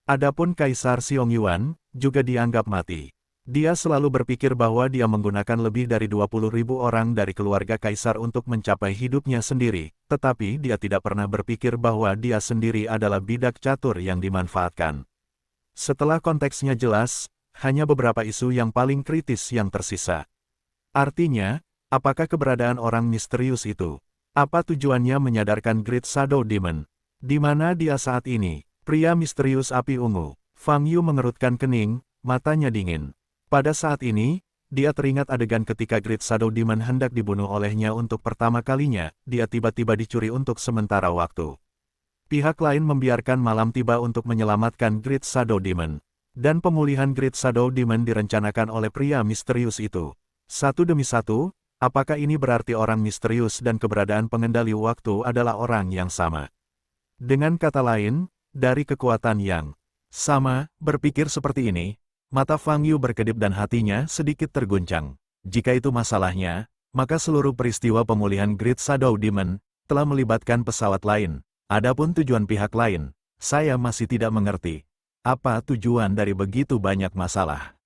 Adapun Kaisar Xiong Yuan, juga dianggap mati. Dia selalu berpikir bahwa dia menggunakan lebih dari 20.000 orang dari keluarga Kaisar untuk mencapai hidupnya sendiri, tetapi dia tidak pernah berpikir bahwa dia sendiri adalah bidak catur yang dimanfaatkan. Setelah konteksnya jelas, hanya beberapa isu yang paling kritis yang tersisa. Artinya, apakah keberadaan orang misterius itu? Apa tujuannya menyadarkan Great Shadow Demon? Di mana dia saat ini? Pria misterius api ungu. Fang Yu mengerutkan kening, matanya dingin. Pada saat ini, dia teringat adegan ketika Great Shadow Demon hendak dibunuh olehnya untuk pertama kalinya, dia tiba-tiba dicuri untuk sementara waktu. Pihak lain membiarkan malam tiba untuk menyelamatkan Great Shadow Demon. Dan pemulihan Great Shadow Demon direncanakan oleh pria misterius itu. Satu demi satu, apakah ini berarti orang misterius dan keberadaan pengendali waktu adalah orang yang sama? Dengan kata lain, dari kekuatan yang sama, berpikir seperti ini, mata Fang Yu berkedip dan hatinya sedikit terguncang. Jika itu masalahnya, maka seluruh peristiwa pemulihan Great Shadow Demon telah melibatkan pesawat lain. Adapun tujuan pihak lain, saya masih tidak mengerti. Apa tujuan dari begitu banyak masalah?